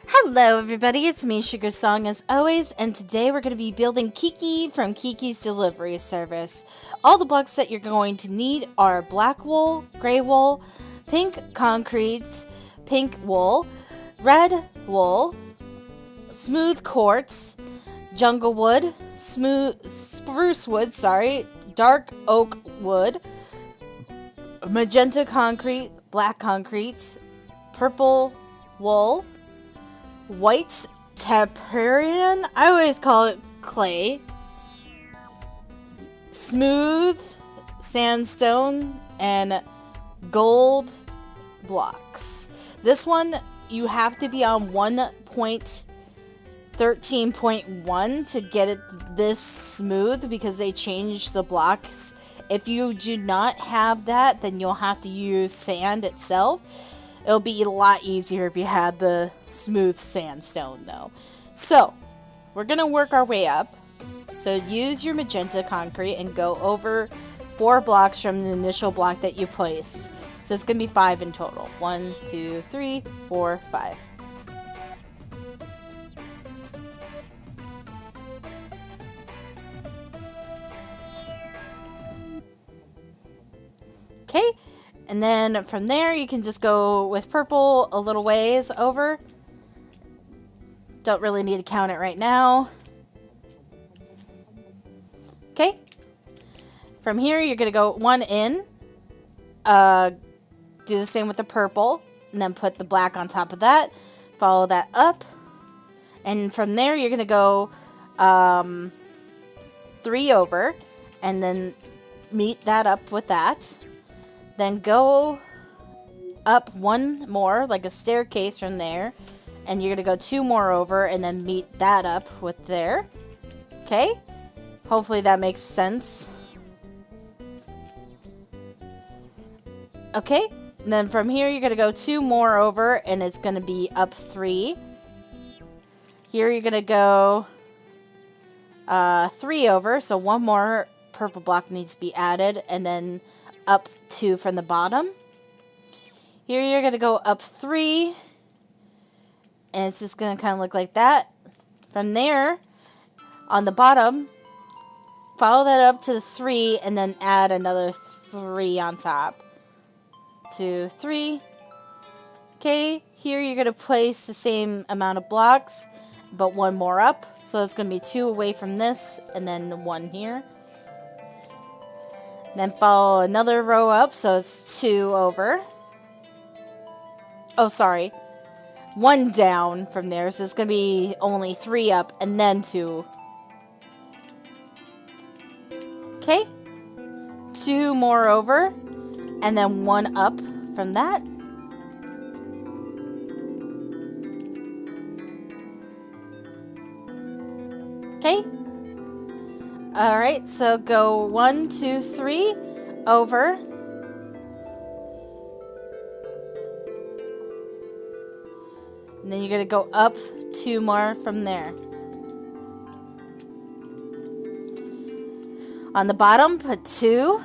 Hello everybody, it's me, Sugar Song, as always, and today we're going to be building Kiki from Kiki's Delivery Service. All the blocks that you're going to need are black wool, gray wool, pink concrete, pink wool, red wool, smooth quartz, jungle wood, spruce wood, dark oak wood, magenta concrete, black concrete, purple wool, white Tapirian, I always call it clay, smooth sandstone, and gold blocks. This one, you have to be on 1.13.1 to get it this smooth because they changed the blocks. If you do not have that, then you'll have to use sand itself. It'll be a lot easier if you had the smooth sandstone, though. So, we're going to work our way up. So, use your magenta concrete and go over 4 blocks from the initial block that you placed. So, it's going to be 5 in total. 1, 2, 3, 4, 5. Okay. And then from there, you can just go with purple a little ways over. Don't really need to count it right now. Okay. From here, you're going to go 1 in. Do the same with the purple. And then put the black on top of that. Follow that up. And from there, you're going to go 3 over. And then meet that up with that. Then go up 1 more, like a staircase from there. And you're going to go 2 more over and then meet that up with there. Okay? Hopefully that makes sense. Okay? And then from here, you're going to go 2 more over and it's going to be up 3. Here, you're going to go 3 over. So 1 more purple block needs to be added. And then up 2 from the bottom. Here you're going to go up 3. And it's just going to kind of look like that. From there, on the bottom, follow that up to the 3 and then add another 3 on top. 2, 3. Okay, here you're going to place the same amount of blocks, but 1 more up. So it's going to be 2 away from this and then 1 here. Then follow another row up, so it's 2 over. Oh, sorry. 1 down from there, so it's going to be only 3 up and then 2. Okay. 2 more over, and then 1 up from that. Okay. Alright, so go 1, 2, 3 over. And then you're going to go up 2 more from there. On the bottom, put 2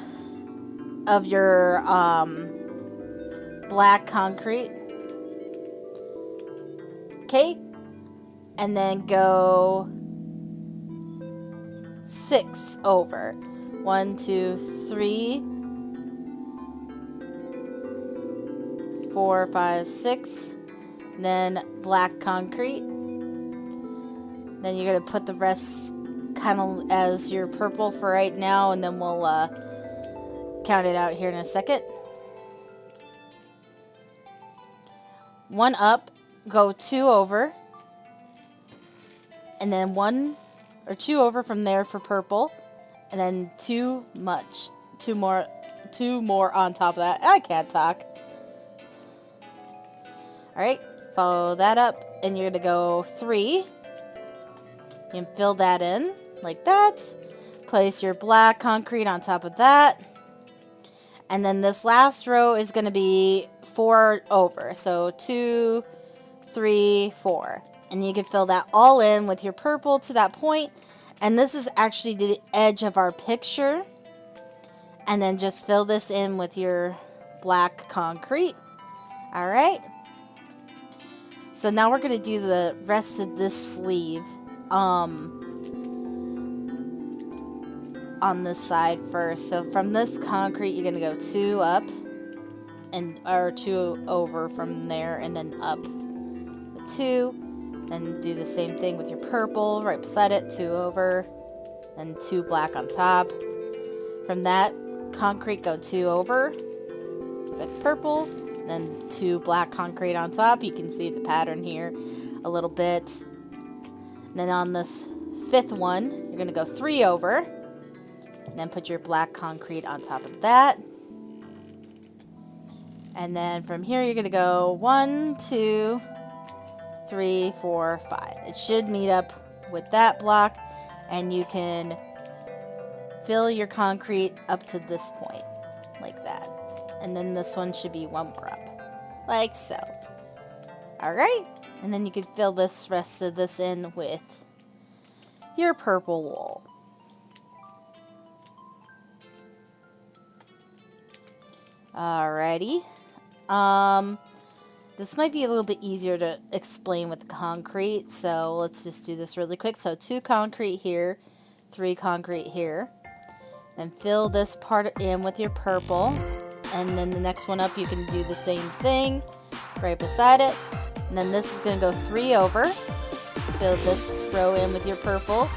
of your black concrete. Okay. And then go 6 over. 1, 2, 3, 4, 5, 6. Then black concrete. Then you're going to put the rest kind of as your purple for right now, and then we'll count it out here in a second. 1 up, go 2 over, and then 1 or 2 over from there for purple, and then 2 more on top of that. I can't talk. Alright, follow that up, and you're going to go 3. You can fill that in like that. Place your black concrete on top of that. And then this last row is going to be 4 over. So 2, 3, 4. And you can fill that all in with your purple to that point. And this is actually the edge of our picture. And then just fill this in with your black concrete. Alright. So now we're going to do the rest of this sleeve on this side first. So from this concrete, you're going to go 2 up or 2 over from there, and then up with 2, and do the same thing with your purple right beside it, 2 over, and 2 black on top. From that concrete, go 2 over with purple, then 2 black concrete on top. You can see the pattern here a little bit. And then on this 5th one, you're going to go 3 over, and then put your black concrete on top of that. And then from here, you're going to go 1, 2, 3, 4, 5. It should meet up with that block, and you can fill your concrete up to this point, like that. And then this one should be 1 more up, like so. Alright, and then you can fill this rest of this in with your purple wool. Alrighty. This might be a little bit easier to explain with the concrete, so let's just do this really quick. So 2 concrete here, 3 concrete here. Then fill this part in with your purple. And then the next one up, you can do the same thing right beside it. And then this is going to go 3 over. Fill this row in with your purple.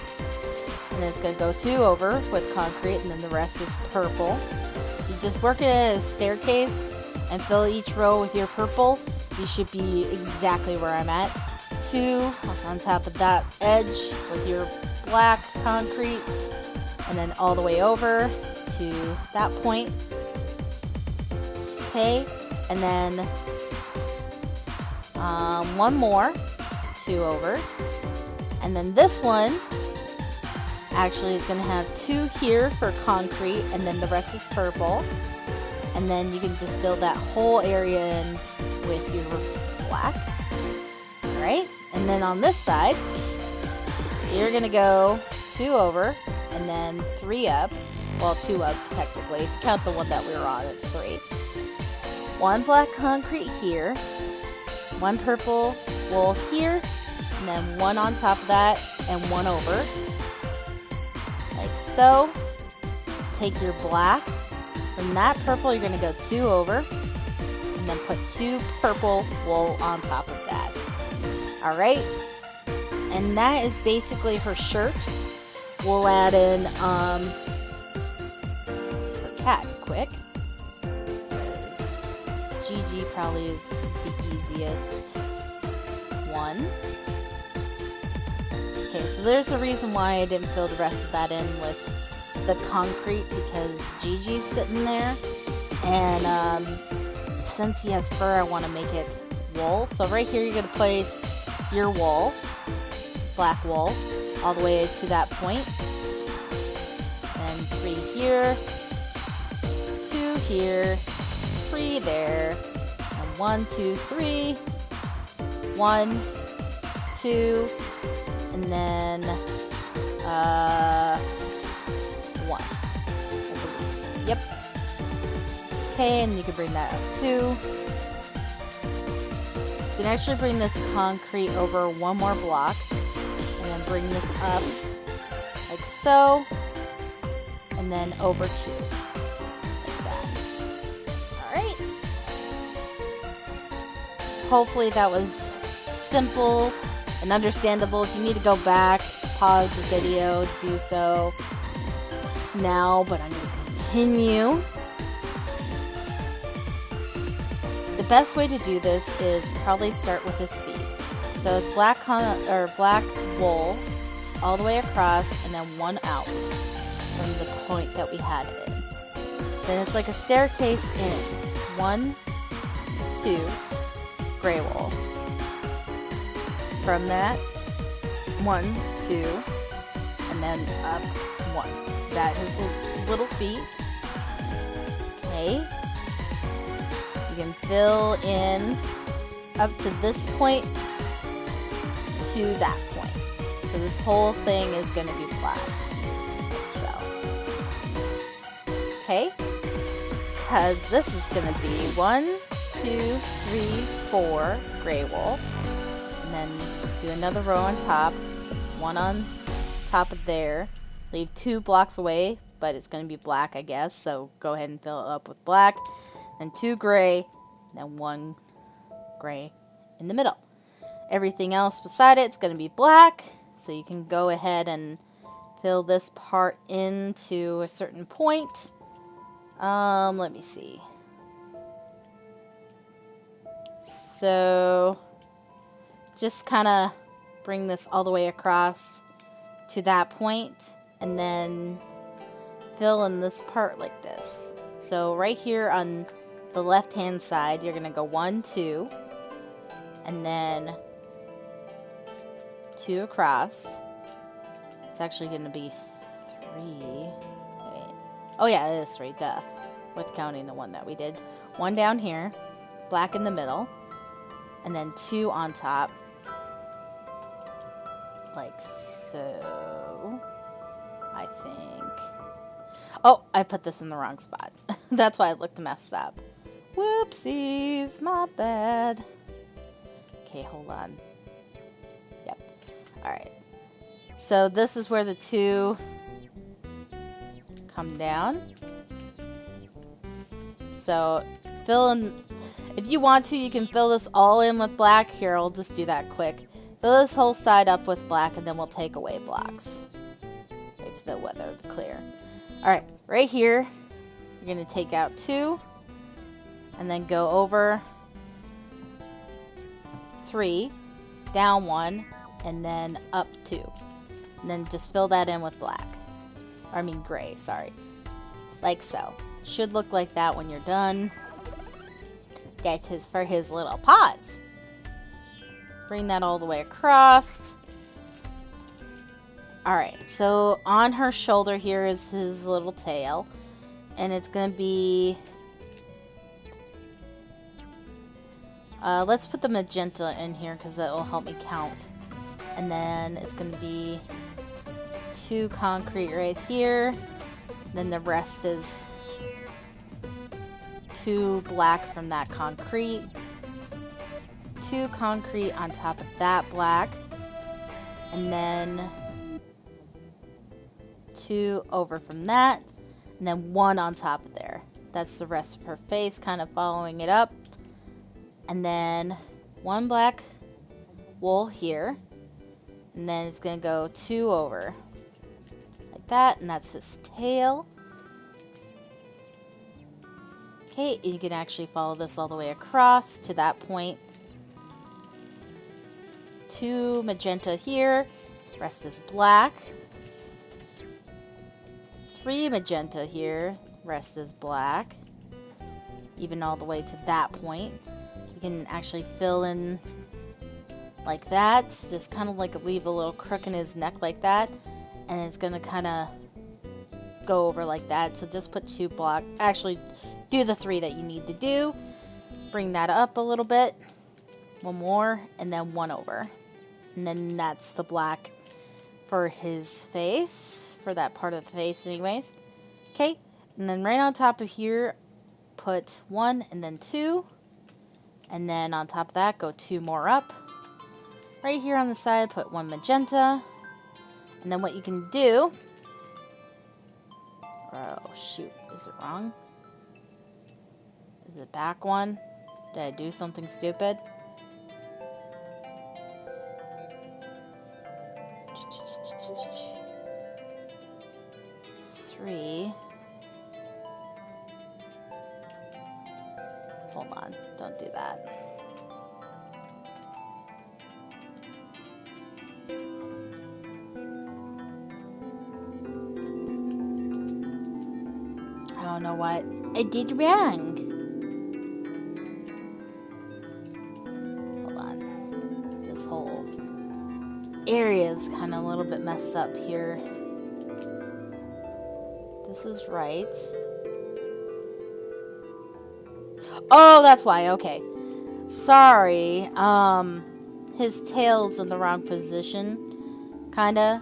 And then it's going to go 2 over with concrete, and then the rest is purple. You just work it as a staircase and fill each row with your purple. You should be exactly where I'm at. 2 on top of that edge with your black concrete, and then all the way over to that point. Okay, and then 1 more, 2 over, and then this one actually is going to have 2 here for concrete, and then the rest is purple. And then you can just fill that whole area in with your black. Alright, and then on this side, you're going to go 2 over, and then 3 up. Well, 2 up, technically. If you count the one that we were on, it's 3. 1 black concrete here, 1 purple wool here, and then 1 on top of that, and 1 over. Like so. Take your black. From that purple, you're going to go 2 over, and then put 2 purple wool on top of that. Alright? And that is basically her shirt. We'll add in her cat quick, because Gigi probably is the easiest one. Okay, so there's a reason why I didn't fill the rest of that in with the concrete, because Gigi's sitting there, and since he has fur, I want to make it wool. So right here, you're going to place your wool, black wool, all the way to that point. And 3 here, 2 here, 3 there, and 1, 2, 3, 1, 2, and then 1, I believe. Yep. Okay, and you can bring that up too. You can actually bring this concrete over 1 more block, and then bring this up like so, and then over 2, like that. Alright. Hopefully that was simple and understandable. If you need to go back, pause the video, do so now, but I'm going to continue. The best way to do this is probably start with his feet. So it's black wool all the way across, and then 1 out from the point that we had it in. Then it's like a staircase in. 1, 2, gray wool. From that, 1, 2, and then up 1. That is his little feet. Okay. You can fill in up to this point to that point. So this whole thing is going to be black. Like so. Okay. Because this is going to be 1, 2, 3, 4 gray wool. then do another row on top, one on top of there, leave 2 blocks away, but it's going to be black, I guess, so go ahead and fill it up with black, then 2 gray, then 1 gray in the middle. Everything else beside it's going to be black, so you can go ahead and fill this part into a certain point. Let me see. So just kind of bring this all the way across to that point, and then fill in this part like this. So right here on the left hand side, you're gonna go 1, 2, and then 2 across. It's actually gonna be 3. Wait. Oh yeah, it is 3, duh, with counting the one that we did. 1 down here, black in the middle, and then 2 on top, like so, I think. Oh, I put this in the wrong spot. That's why it looked messed up. Whoopsies, my bad. Okay, hold on. Yep. Alright. So this is where the 2 come down. So fill in, if you want to, you can fill this all in with black. Here, I'll just do that quick. Fill this whole side up with black, and then we'll take away blocks. Wait for the weather to clear. Alright, right here, you're going to take out 2, and then go over 3, down 1, and then up 2. And then just fill that in with black. I mean gray, sorry. Like so. Should look like that when you're done. That's his for his little paws. Bring that all the way across. Alright, so on her shoulder here is his little tail. And it's going to be... let's put the magenta in here because that will help me count. And then it's going to be 2 concrete right here. Then the rest is 2 black from that concrete. 2 concrete on top of that black. And then 2 over from that. And then 1 on top of there. That's the rest of her face, kind of following it up. And then 1 black wool here. And then it's going to go 2 over. Like that. And that's his tail. Okay, you can actually follow this all the way across to that point. 2 magenta here. Rest is black. 3 magenta here. Rest is black. Even all the way to that point. You can actually fill in like that. Just kind of like leave a little crook in his neck like that. And it's going to kind of go over like that. So just put 2 blocks. Actually, do the 3 that you need to do. Bring that up a little bit. 1 more. And then 1 over. And then that's the black for his face. For that part of the face anyways. Okay. And then right on top of here, put 1 and then 2. And then on top of that, go 2 more up. Right here on the side, put 1 magenta. And then what you can do... Oh, shoot. Is it wrong? Is it back 1? Did I do something stupid? Three. Hold on. Don't do that. I don't know what I did wrong. Hold on. This whole area is kind of a little bit messed up here. This is right. Oh, that's why. Okay. Sorry. His tail's in the wrong position. Kinda.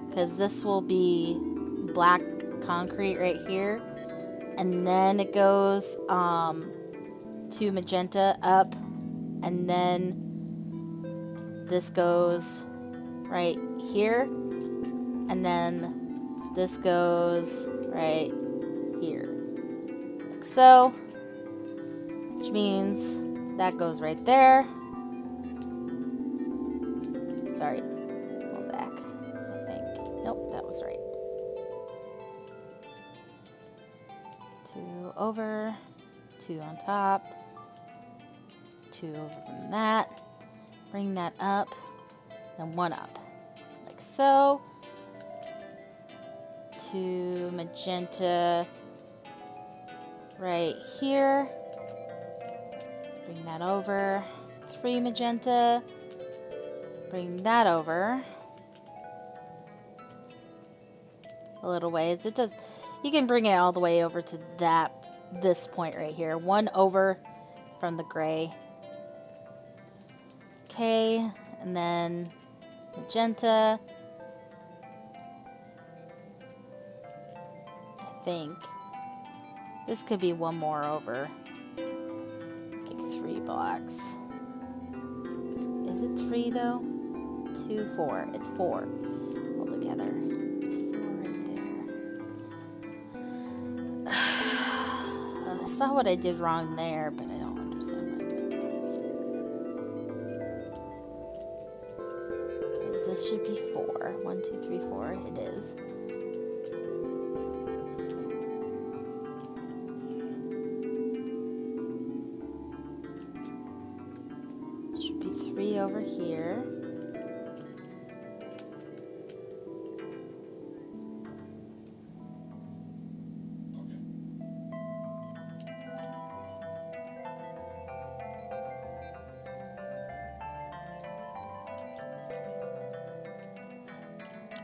Because this will be black concrete right here. And then it goes to magenta up. And then this goes right here, and then this goes right here, like so, which means that goes right there. Sorry, go back, I think. Nope, that was right. 2 over, 2 on top, 2 over from that, bring that up, and 1 up, like so. 2 magenta right here, bring that over, 3 magenta, bring that over a little ways. It does, you can bring it all the way over to this point right here. 1 over from the gray. Okay, and then magenta. I think this could be 1 more over, like 3 blocks. Is it 3 though? 2, 4. It's 4 altogether. It's 4 right there. I saw what I did wrong there, but I don't understand what I did here. Because this should be 4. 1, 2, 3, 4. It is. Should be 3 over here.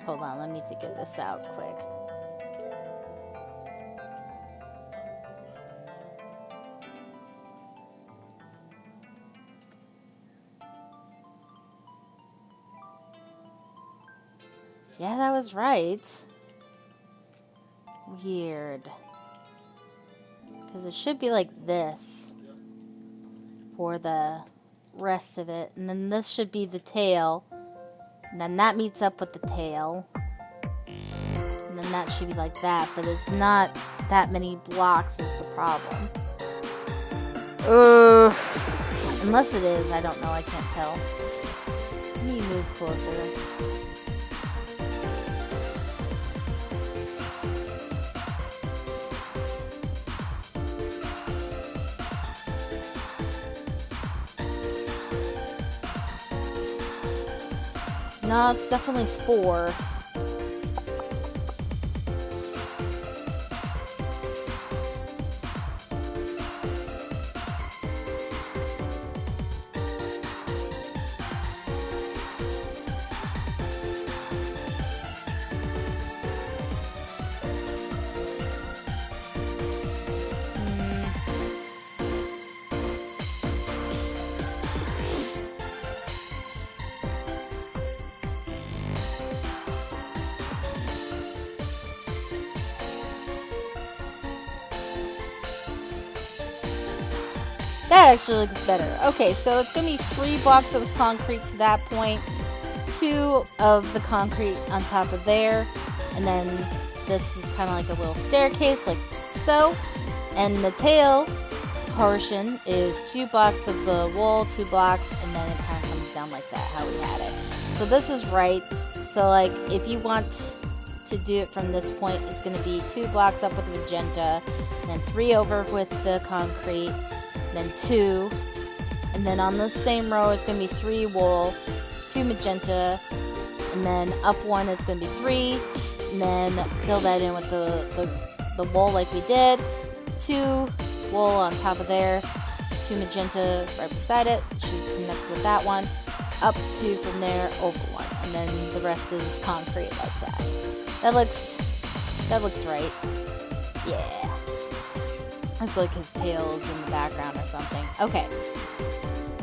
Hold on, let me figure this out quick. Yeah, that was right. Weird. Because it should be like this for the rest of it. And then this should be the tail. And then that meets up with the tail. And then that should be like that. But it's not that many blocks is the problem. Unless it is, I don't know. I can't tell. Let me move closer. No, it's definitely 4. That actually looks better. Okay, so it's going to be 3 blocks of concrete to that point, 2 of the concrete on top of there, and then this is kind of like a little staircase, like so. And the tail portion is 2 blocks of the wool, 2 blocks, and then it kind of comes down like that, how we had it. So this is right. So like, if you want to do it from this point, it's going to be 2 blocks up with the magenta, and then 3 over with the concrete, then 2, and then on this same row it's going to be 3 wool, 2 magenta, and then up 1 it's going to be 3, and then fill that in with the wool like we did, 2 wool on top of there, 2 magenta right beside it, should connect with that one, up 2 from there, over 1, and then the rest is concrete like that. That looks right. Yeah. It's like his tail is in the background or something. Okay.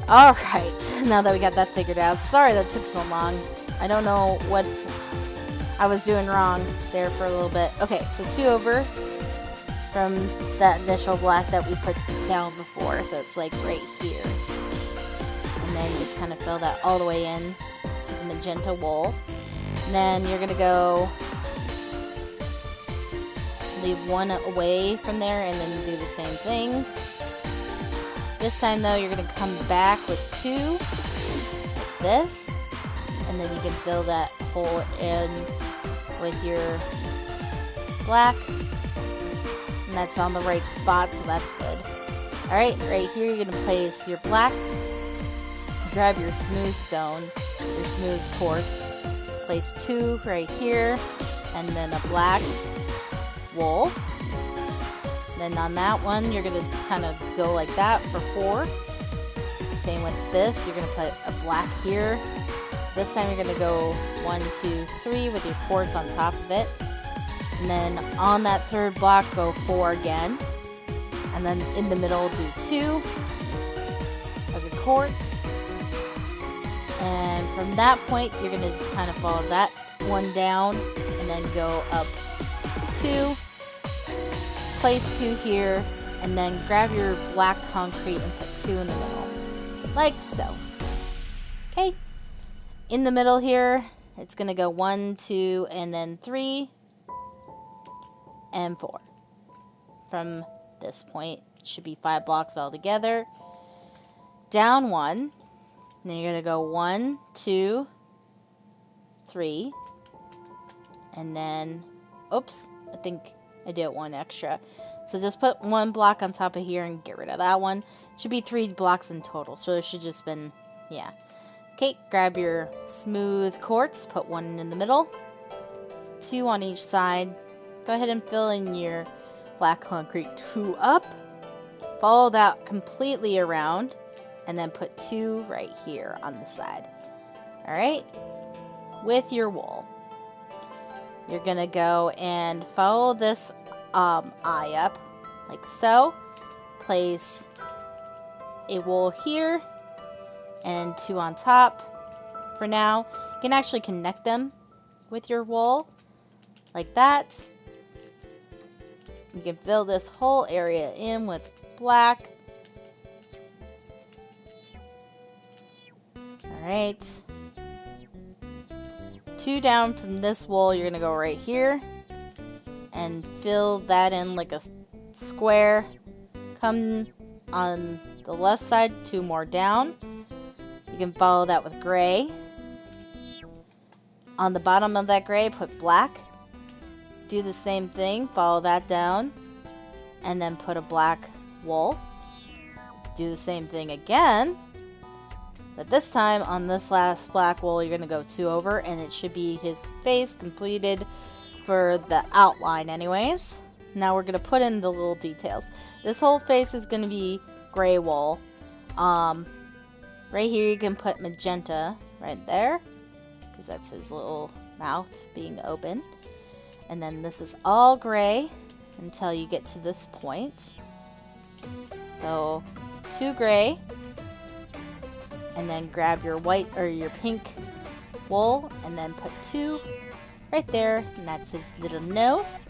Alright, now that we got that figured out. Sorry that took so long. I don't know what I was doing wrong there for a little bit. Okay, so 2 over from that initial black that we put down before. So it's like right here. And then just kind of fill that all the way in to the magenta wool. And then you're going to go leave one away from there and then do the same thing. This time though, you're going to come back with 2, like this, and then you can fill that hole in with your black, and that's on the right spot, so that's good. Alright, right here you're going to place your black, grab your smooth stone, your smooth quartz, place 2 right here, and then a black wool. Then on that one, you're going to kind of go like that for 4. Same with this, you're going to put a black here. This time you're going to go 1, 2, 3 with your quartz on top of it. And then on that third block, go 4 again. And then in the middle, do 2 of your quartz. And from that point, you're going to just kind of follow that one down and then go up 2. Place 2 here, and then grab your black concrete and put 2 in the middle, like so. Okay, in the middle here, it's gonna go 1, 2, and then 3, and 4. From this point, it should be 5 blocks all together. Down 1, and then you're gonna go 1, 2, 3, and then, oops, I think I did 1 extra. So just put 1 block on top of here and get rid of that one. Should be 3 blocks in total. So it should just been, yeah. Okay, grab your smooth quartz, put 1 in the middle, 2 on each side. Go ahead and fill in your black concrete 2 up. Follow that completely around, and then put 2 right here on the side. Alright, with your wool. You're gonna go and follow this eye up, like so. Place a wool here, and 2 on top for now. You can actually connect them with your wool, like that. You can fill this whole area in with black. Alright. 2 down from this wool, you're gonna go right here and fill that in like a square. Come on the left side, 2 more down. You can follow that with gray. On the bottom of that gray, put black. Do the same thing, follow that down, and then put a black wool. Do the same thing again. But this time, on this last black wool, you're going to go 2 over, and it should be his face completed for the outline anyways. Now we're going to put in the little details. This whole face is going to be gray wool. Right here you can put magenta right there, because that's his little mouth being open. And then this is all gray until you get to this point. So 2 gray. And then grab your white or your pink wool and then put 2 right there, and that's his little nose.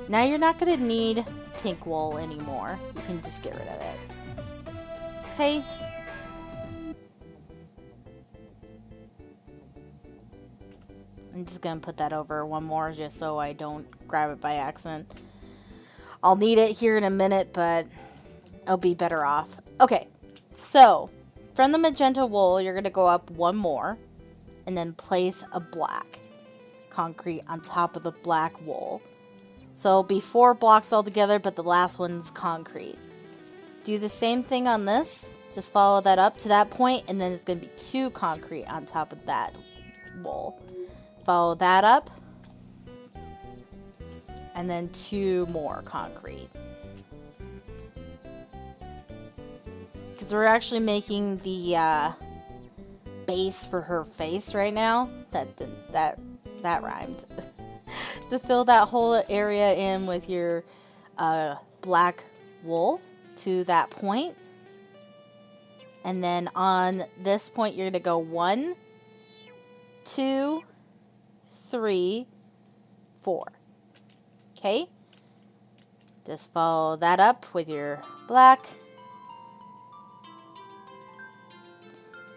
Now you're not going to need pink wool anymore. You can just get rid of it. Okay. I'm just going to put that over one more just so I don't grab it by accident. I'll need it here in a minute, but I'll be better off. Okay, so from the magenta wool, you're going to go up 1 more, and then place a black concrete on top of the black wool. So it'll be 4 blocks all together, but the last one's concrete. Do the same thing on this. Just follow that up to that point, and then it's going to be 2 concrete on top of that wool. Follow that up, and then 2 more concrete. Because we're actually making the base for her face right now. That rhymed. To fill that whole area in with your black wool to that point. And then on this point, you're going to go 1, 2, 3, 4. Okay? Just follow that up with your black.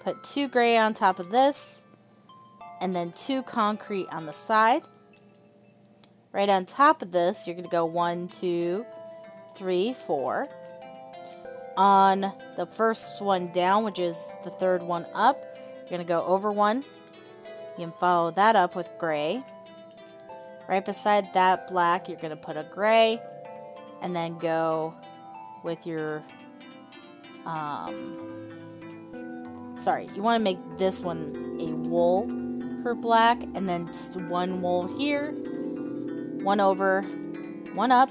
Put 2 gray on top of this, and then 2 concrete on the side. Right on top of this, you're going to go 1, 2, 3, 4. On the first one down, which is the third one up, you're going to go over 1. You can follow that up with gray. Right beside that black, you're going to put a gray, and then go with your, sorry, you want to make this one a wool for black, and then just 1 wool here, 1 over, 1 up,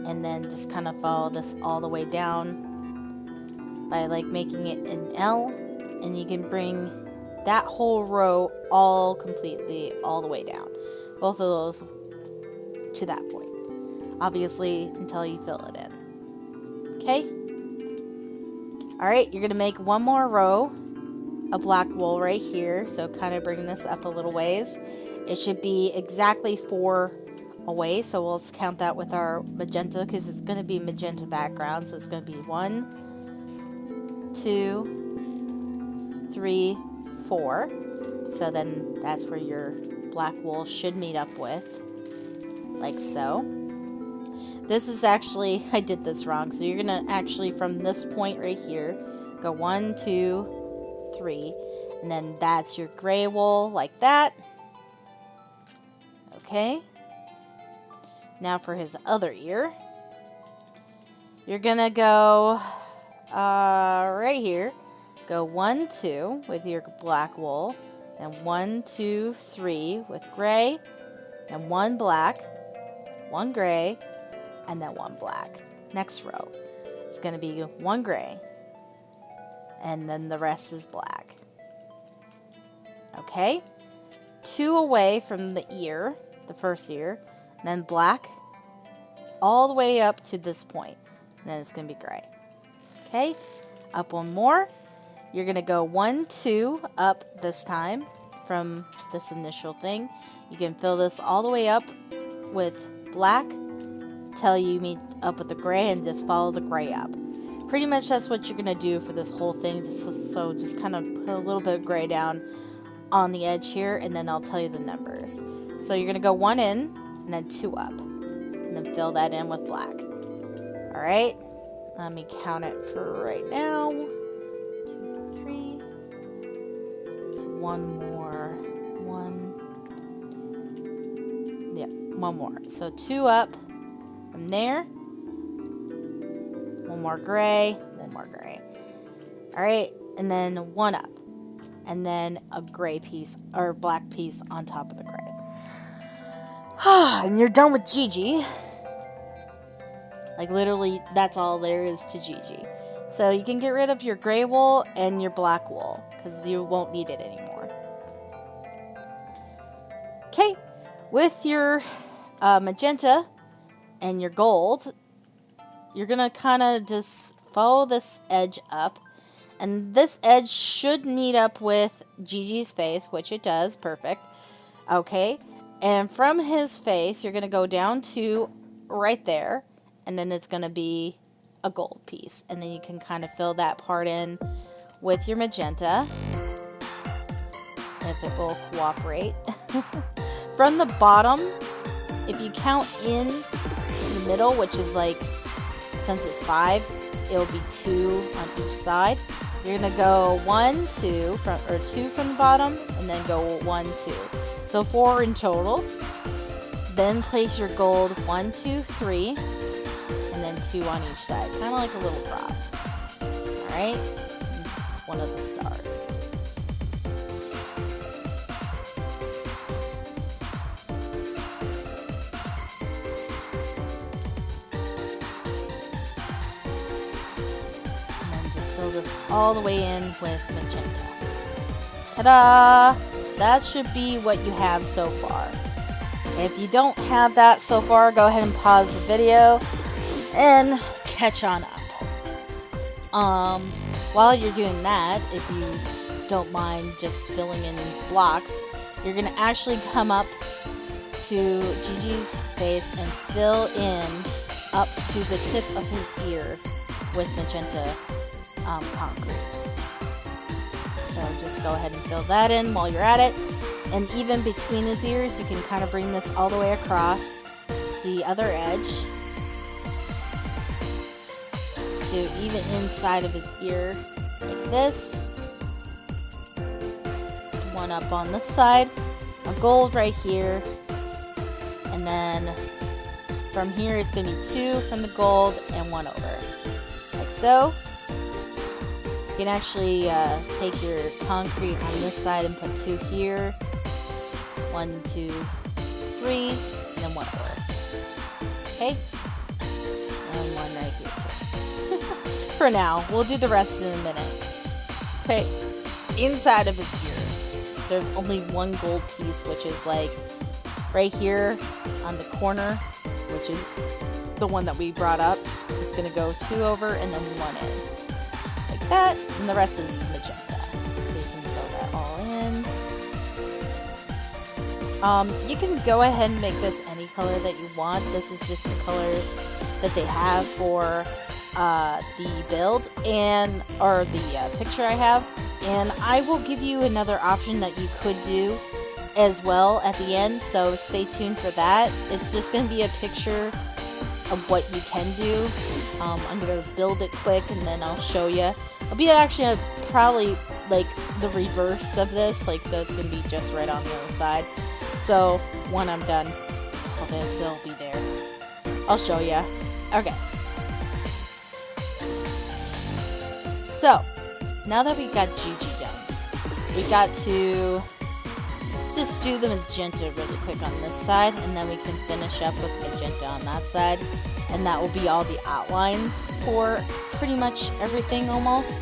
and then just kind of follow this all the way down by like making it an L, and you can bring that whole row all completely all the way down. Both of those to that point. Obviously, until you fill it in. Okay? Alright, you're going to make 1 more row of black wool right here. So kind of bring this up a little ways. It should be exactly 4 away. So we'll count that with our magenta because it's going to be magenta background. So it's going to be 1, 2, 3, 4. So then that's where your black wool should meet up with. Like so. This is actually, I did this wrong. So you're going to actually, from this point right here, go 1, 2, 3. And then that's your gray wool, like that. Okay. Now for his other ear. You're going to go right here. Go 1, 2 with your black wool. And 1, 2, 3 with gray. And 1 black. 1 gray. And then 1 black. Next row is going to be 1 gray, and then the rest is black. Okay, 2 away from the ear, the first ear, and then black all the way up to this point. And then it's going to be gray. Okay, up 1 more. You're going to go 1, 2 up this time from this initial thing. You can fill this all the way up with black till you meet up with the gray, and just follow the gray up. Pretty much that's what you're going to do for this whole thing. So just kind of put a little bit of gray down on the edge here, and then I'll tell you the numbers. So you're going to go 1 in, and then 2 up. And then fill that in with black. Alright, let me count it for right now. 2, 3. It's 1 more. 1. Yeah, 1 more. So 2 up. From there, 1 more gray, 1 more gray. Alright, and then 1 up. And then a gray piece, or black piece on top of the gray. And you're done with Gigi. Like literally, that's all there is to Gigi. So you can get rid of your gray wool and your black wool, because you won't need it anymore. Okay, with your magenta and your gold, you're gonna kind of just follow this edge up, and this edge should meet up with Gigi's face, which it does. Perfect. Okay, and from his face you're gonna go down to right there, and then it's gonna be a gold piece, and then you can kind of fill that part in with your magenta if it will cooperate. From the bottom, if you count in to the middle, which is like, since it's 5, it'll be 2 on each side. You're gonna go 1, 2 from, or 2 from the bottom, and then go 1, 2. So 4 in total. Then place your gold 1, 2, 3, and then 2 on each side, kind of like a little cross. All right, it's one of the stars. Fill this all the way in with magenta. Ta-da! That should be what you have so far. If you don't have that so far, go ahead and pause the video and catch on up. While you're doing that, if you don't mind just filling in blocks, you're going to actually come up to Gigi's face and fill in up to the tip of his ear with magenta concrete. So just go ahead and fill that in while you're at it. And even between his ears, you can kind of bring this all the way across to the other edge. To even inside of his ear, like this. One up on this side. A gold right here. And then from here, it's going to be 2 from the gold and 1 over. Like so. You can actually take your concrete on this side and put 2 here. 1, 2, 3, and then 1 over. Okay? And 1 right here too. For now. We'll do the rest in a minute. Okay. Inside of his ear, there's only 1 gold piece, which is like right here on the corner, which is the one that we brought up. It's going to go 2 over and then 1 in. Like that. And the rest is magenta. So you can fill that all in. You can go ahead and make this any color that you want. This is just the color that they have for the build or the picture I have. And I will give you another option that you could do as well at the end, so stay tuned for that. It's just going to be a picture of what you can do. I'm going to build it quick and then I'll show you. It'll be actually probably like the reverse of this, like so it's going to be just right on the other side. So when I'm done, all this, it'll be there. I'll show you. Okay. So, now that we got Gigi done, we got to, let's just do the magenta really quick on this side, and then we can finish up with magenta on that side, and that will be all the outlines for pretty much everything almost.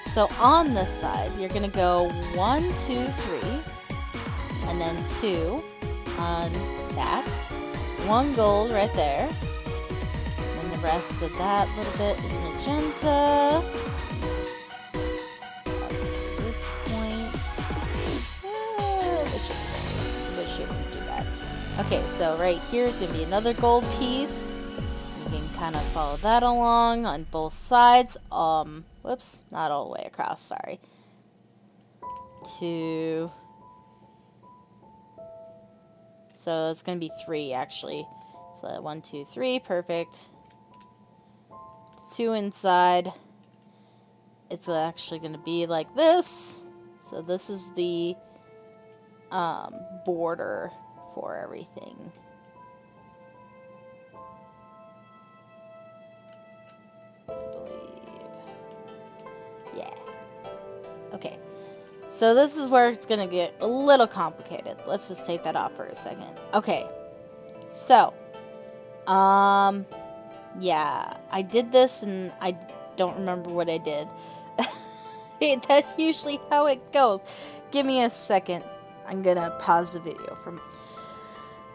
So on this side, you're going to go 1, 2, 3, and then 2 on that, 1 gold right there, and the rest of that little bit is magenta. Okay, so right here is going to be another gold piece. You can kind of follow that along on both sides. Whoops, not all the way across, sorry. 2. So it's going to be 3 actually. So 1, 2, 3, perfect. 2 inside. It's actually going to be like this. So this is the border for everything. I believe. Yeah. Okay. So this is where it's gonna get a little complicated. Let's just take that off for a second. Okay. So, yeah, I did this and I don't remember what I did. That's usually how it goes. Give me a second. I'm gonna pause the video from.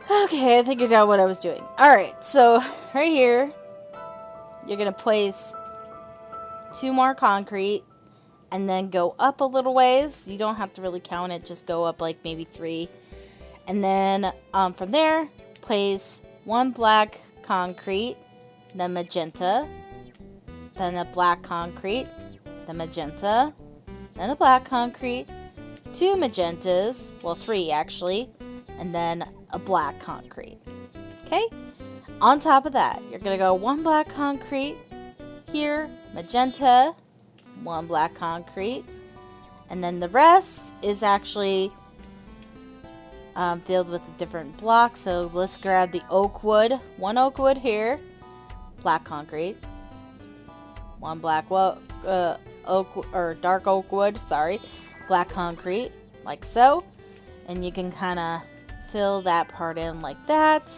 Okay, I figured out what I was doing. Alright, so right here, you're going to place 2 more concrete and then go up a little ways. You don't have to really count it, just go up like maybe 3. And then from there, place 1 black concrete, then magenta, then a black concrete, then magenta, then a black concrete, 2 magentas, well 3 actually, and then a black concrete. Okay? On top of that, you're going to go 1 black concrete here, magenta, 1 black concrete, and then the rest is actually filled with a different block. So let's grab the oak wood. 1 oak wood here, black concrete, 1 black oak or dark oak wood, sorry, black concrete, like so. And you can kind of fill that part in like that.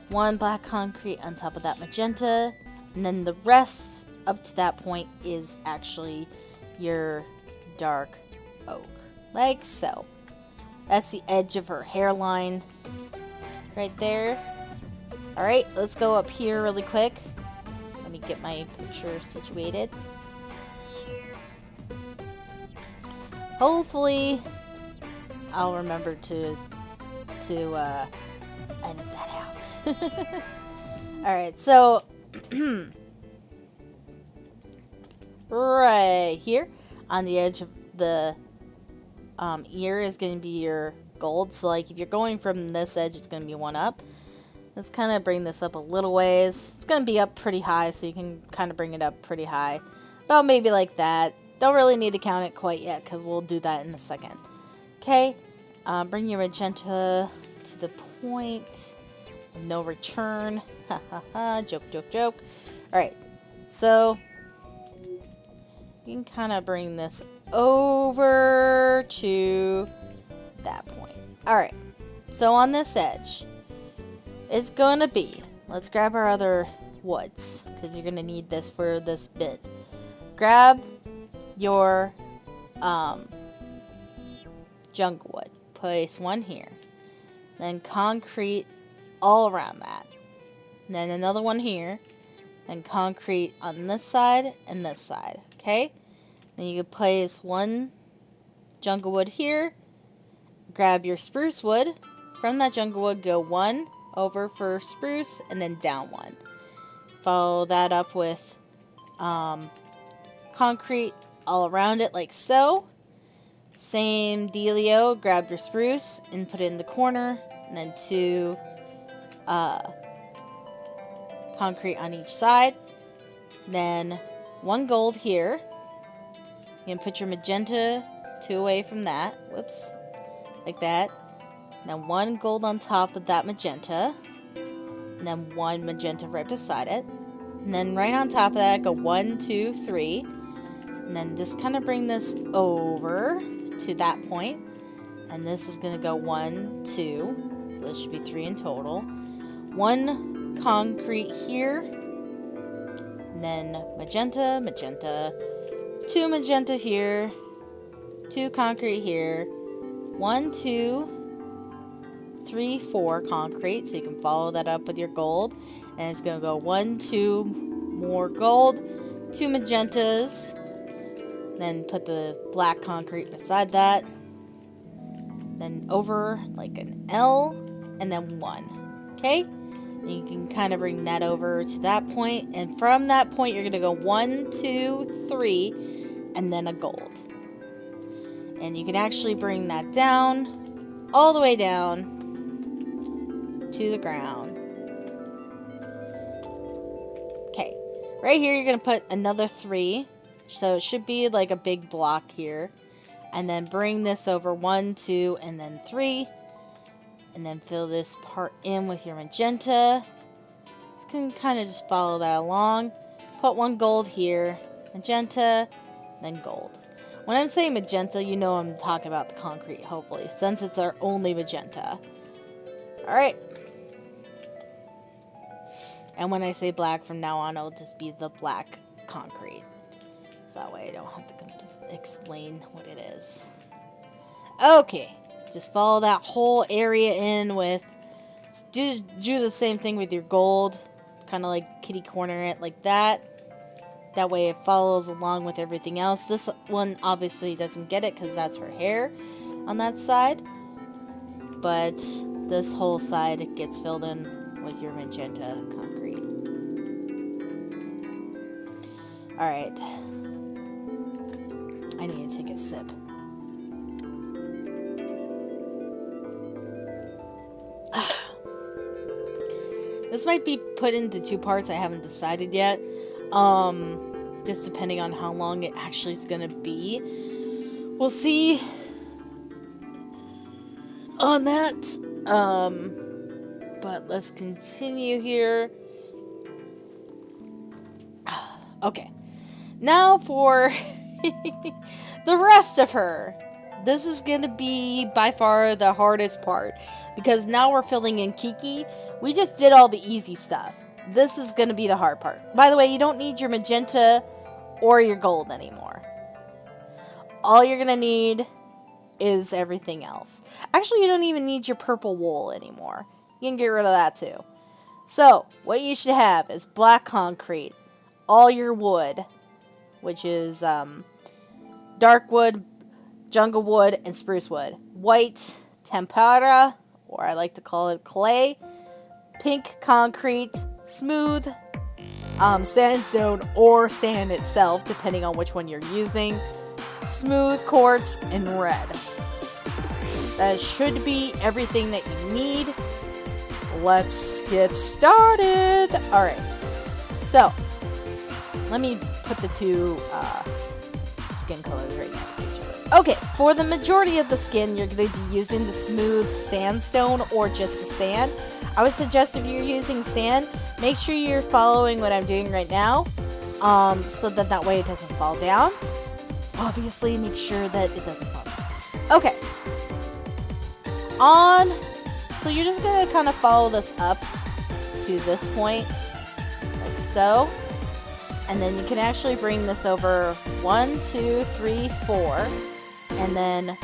1 black concrete on top of that magenta, and then the rest up to that point is actually your dark oak, like so. That's the edge of her hairline right there. Alright, let's go up here really quick. Let me get my picture situated. Hopefully I'll remember to edit that out. Alright, so right here on the edge of the ear is going to be your gold. So like if you're going from this edge, it's going to be one up. Let's kind of bring this up a little ways. It's going to be up pretty high, so you can kind of bring it up pretty high. About maybe like that. Don't really need to count it quite yet, because we'll do that in a second. Okay, bring your magenta to the point of no return. Ha ha ha, joke, joke, joke. Alright, so you can kind of bring this over to that point. Alright, so on this edge, it's going to be, let's grab our other woods, because you're going to need this for this bit. Grab your jungle wood. Place one here. Then concrete all around that. Then another one here. Then concrete on this side and this side. Okay? Then you can place one jungle wood here. Grab your spruce wood. From that jungle wood, go one over for spruce and then down one. Follow that up with concrete all around it like so. Same dealio, grab your spruce and put it in the corner, and then two concrete on each side. Then one gold here. You can put your magenta two away from that. Whoops. Like that. Then one gold on top of that magenta. And then one magenta right beside it. And then right on top of that, go 1, 2, 3. And then just kind of bring this over to that point. And this is going to go 1, 2. So this should be 3 in total. One concrete here. And then magenta, magenta. Two magenta here. Two concrete here. 1, 2, 3, 4 concrete. So you can follow that up with your gold. And it's going to go 1, 2 more gold. 2 magentas. Then put the black concrete beside that. Then over like an L. And then 1. Okay? And you can kind of bring that over to that point. And from that point, you're going to go 1, 2, 3. And then a gold. And you can actually bring that down. All the way down. To the ground. Okay. Right here, you're going to put another 3. So it should be like a big block here. And then bring this over 1, 2, and then 3. And then fill this part in with your magenta. You can kind of just follow that along. Put one gold here. Magenta, then gold. When I'm saying magenta, you know I'm talking about the concrete, hopefully. Since it's our only magenta. Alright. And when I say black from now on, it'll just be the black concrete. That way I don't have to explain what it is. Okay. Just follow that whole area in with... Do the same thing with your gold. Kind of like kitty corner it like that. That way it follows along with everything else. This one obviously doesn't get it because that's her hair on that side. But this whole side gets filled in with your magenta concrete. Alright. I need to take a sip. This might be put into 2 parts. I haven't decided yet. Just depending on how long it actually is going to be. We'll see on that. But let's continue here. Okay. Now for the rest of her. This is going to be by far the hardest part. Because now we're filling in Kiki. We just did all the easy stuff. This is going to be the hard part. By the way, you don't need your magenta or your gold anymore. All you're going to need is everything else. Actually, you don't even need your purple wool anymore. You can get rid of that too. So, what you should have is black concrete. All your wood, which is dark wood, jungle wood, and spruce wood. White tempera, or I like to call it clay. Pink concrete, smooth sandstone, or sand itself, depending on which one you're using. smooth quartz, and red. That should be everything that you need. Let's get started. Alright, so let me put the two skin colors right next to each other. Okay, for the majority of the skin, you're going to be using the smooth sandstone or just the sand. I would suggest if you're using sand, make sure you're following what I'm doing right now, so that way it doesn't fall down. Obviously, make sure that it doesn't fall down. Okay. So you're just going to kind of follow this up to this point, like so. And then you can actually bring this over 1, 2, 3, 4, and then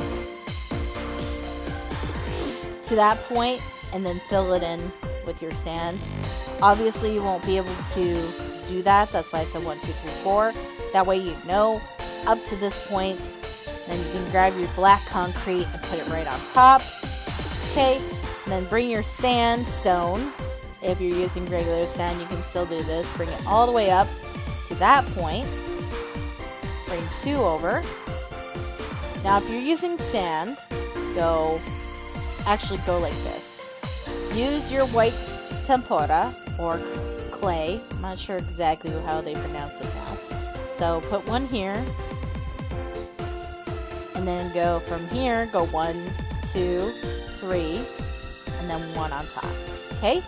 to that point, and then fill it in with your sand. Obviously, you won't be able to do that. That's why I said 1, 2, 3, 4. That way you know up to this point. Then you can grab your black concrete and put it right on top. Okay, and then bring your sandstone. If you're using regular sand, you can still do this. Bring it all the way up to that point. Bring 2 over. Now, if you're using sand, go like this. Use your white tempera or clay. I'm not sure exactly how they pronounce it now. So put 1 here. And then go from here, go 1, 2, 3, and then 1 on top. Okay?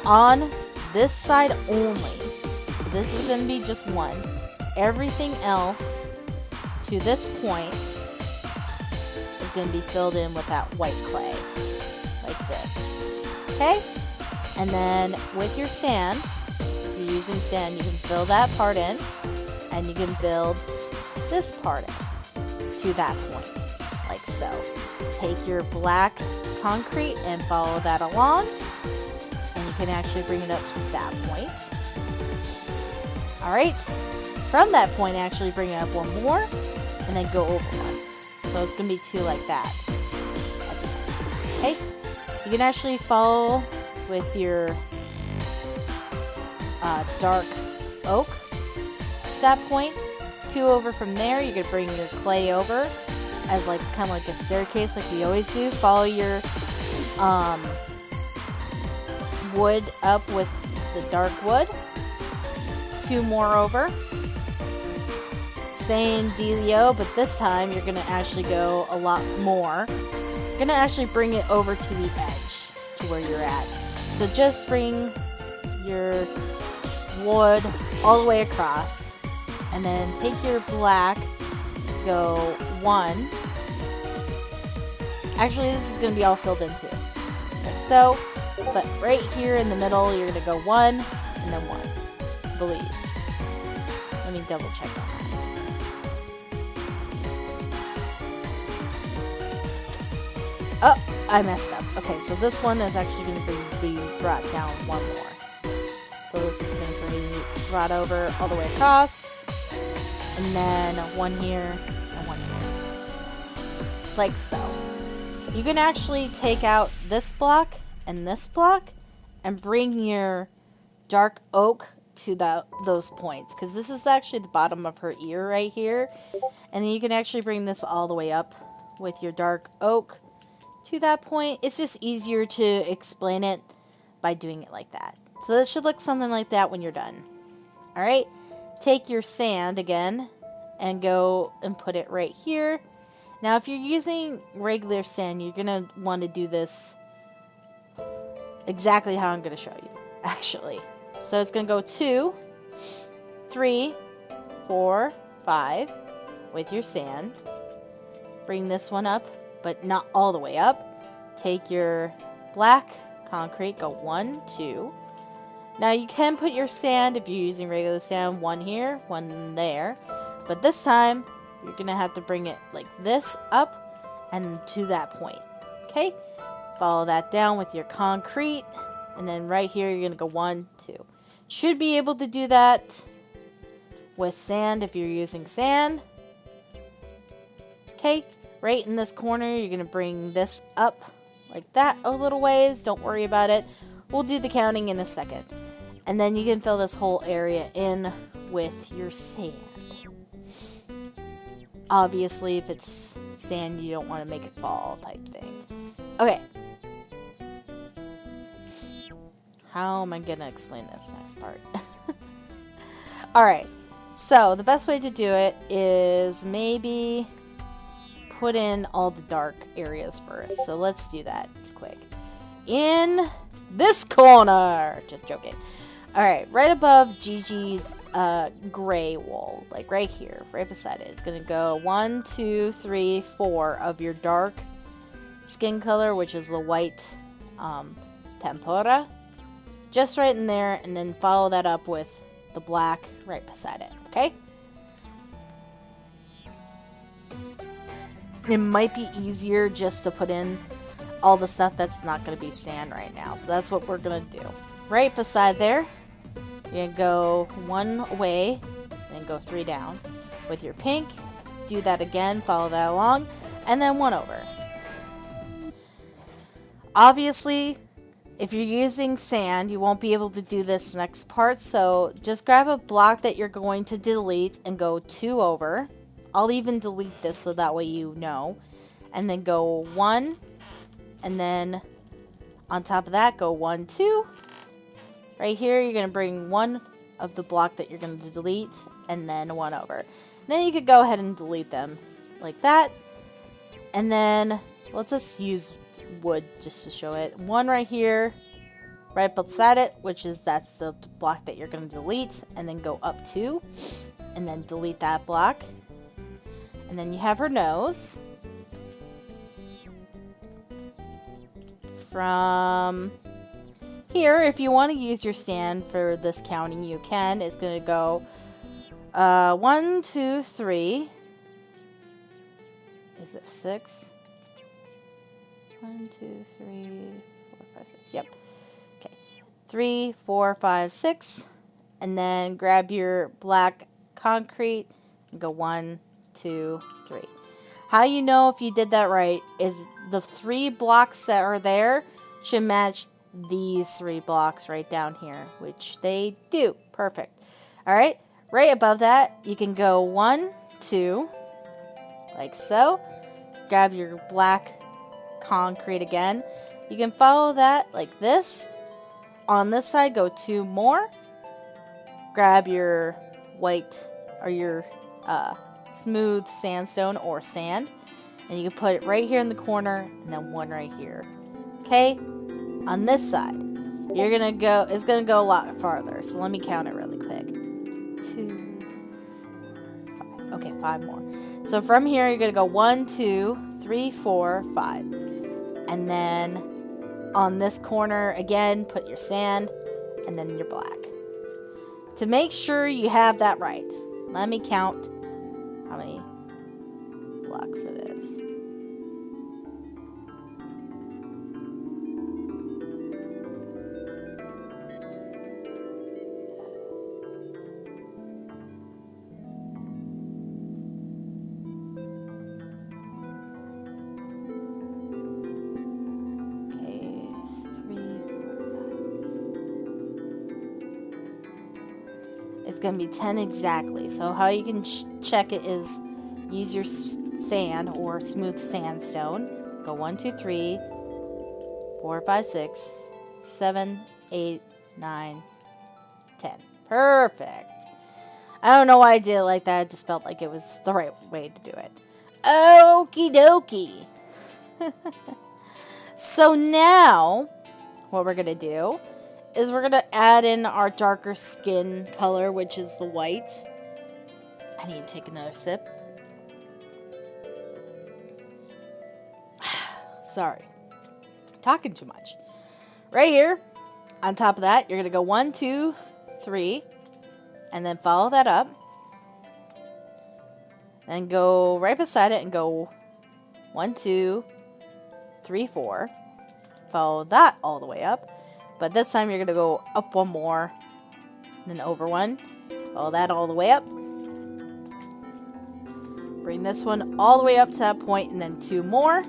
On this side only. This is going to be just 1. Everything else to this point is going to be filled in with that white clay. Like this. Okay? And then with your sand, if you're using sand, you can fill that part in. And you can build this part in to that point. Like so. Take your black concrete and follow that along. And you can actually bring it up to that point. Alright, from that point, actually bring it up 1 more, and then go over 1. So it's going to be 2 like that. Okay, you can actually follow with your dark oak to that point. 2 over from there, you could bring your clay over as like kind of like a staircase like we always do. Follow your wood up with the dark wood. 2 more over. Same dealio, but this time you're going to actually go a lot more. You're going to actually bring it over to the edge, to where you're at. So just bring your wood all the way across. And then take your black, go 1. Actually, this is going to be all filled in too. Like so. But right here in the middle, you're going to go 1, and then 1. I believe. Let me double check on that. Oh, I messed up. Okay, so this one is actually going to be brought down 1 more. So this is going to be brought over all the way across. And then 1 here and 1 here. Like so. You can actually take out this block and this block and bring your dark oak to those points, because this is actually the bottom of her ear right here, and then you can actually bring this all the way up with your dark oak to that point. It's just easier to explain it by doing it like that. So this should look something like that when you're done. Alright, take your sand again and go and put it right here. Now if you're using regular sand, you're gonna want to do this exactly how I'm gonna show you, actually. So it's going to go 2, 3, 4, 5 with your sand. Bring this one up, but not all the way up. Take your black concrete, go 1, 2. Now you can put your sand, if you're using regular sand, 1 here, 1 there. But this time, you're going to have to bring it like this up and to that point. Okay? Follow that down with your concrete. And then right here, you're going to go 1, 2. Should be able to do that with sand if you're using sand. Okay, right in this corner, you're going to bring this up like that a little ways. Don't worry about it. We'll do the counting in a second. And then you can fill this whole area in with your sand. Obviously, if it's sand, you don't want to make it fall type thing. Okay. How am I going to explain this next part? Alright. So, the best way to do it is maybe put in all the dark areas first. So, let's do that quick. In this corner! Just joking. Alright, right above Gigi's gray wool, like right here, right beside it, it's going to go 1, 2, 3, 4 of your dark skin color, which is the white tempera. Just right in there, and then follow that up with the black right beside it, okay? It might be easier just to put in all the stuff that's not going to be sand right now, so that's what we're going to do. Right beside there, you're going to go 1 away, then go 3 down. With your pink, do that again, follow that along, and then 1 over. Obviously, if you're using sand, you won't be able to do this next part, so just grab a block that you're going to delete and go 2 over. I'll even delete this so that way you know. And then go 1, and then on top of that, go 1, 2. Right here, you're going to bring 1 of the block that you're going to delete, and then 1 over. Then you could go ahead and delete them like that. And then, let's just use wood just to show it. 1 right here, right beside it, which is that's the block that you're going to delete. And then go up 2, and then delete that block. And then you have her nose. From here, if you want to use your sand for this counting, you can. It's going to go 1, 2, 3. Is it 6? 1, 2, 3, 4, 5, 6. Yep. Okay. 3, 4, 5, 6. And then grab your black concrete and go 1, 2, 3. How you know if you did that right is the 3 blocks that are there should match these 3 blocks right down here, which they do. Perfect. Alright, right above that, you can go 1, 2, like so. Grab your black concrete again. You can follow that like this. On this side, go 2 more. Grab your white or your smooth sandstone or sand, and you can put it right here in the corner, and then 1 right here. Okay, on this side, you're gonna go. It's gonna go a lot farther. So let me count it really quick. 2, 4, 5. Okay, 5 more. So from here, you're gonna go 1, 2, 3, 4, 5, and then on this corner again, put your sand, and then your black. To make sure you have that right, let me count how many blocks it is. Okay, 3, 4, 5. It's going to be 10 exactly. So how you can check it is use your sand or smooth sandstone. Go 1, 2, 3, 4, 5, 6, 7, 8, 9, 10. Perfect. I don't know why I did it like that. I just felt like it was the right way to do it. Okie dokie. So now, what we're going to do is we're going to add in our darker skin color, which is the white. I need to take another sip. Sorry. Talking too much. Right here, on top of that, you're going to go 1, 2, 3, and then follow that up. And go right beside it and go 1, 2, 3, 4. Follow that all the way up. But this time you're going to go up 1 more, then over 1. Follow that all the way up. Bring this one all the way up to that point, and then 2 more.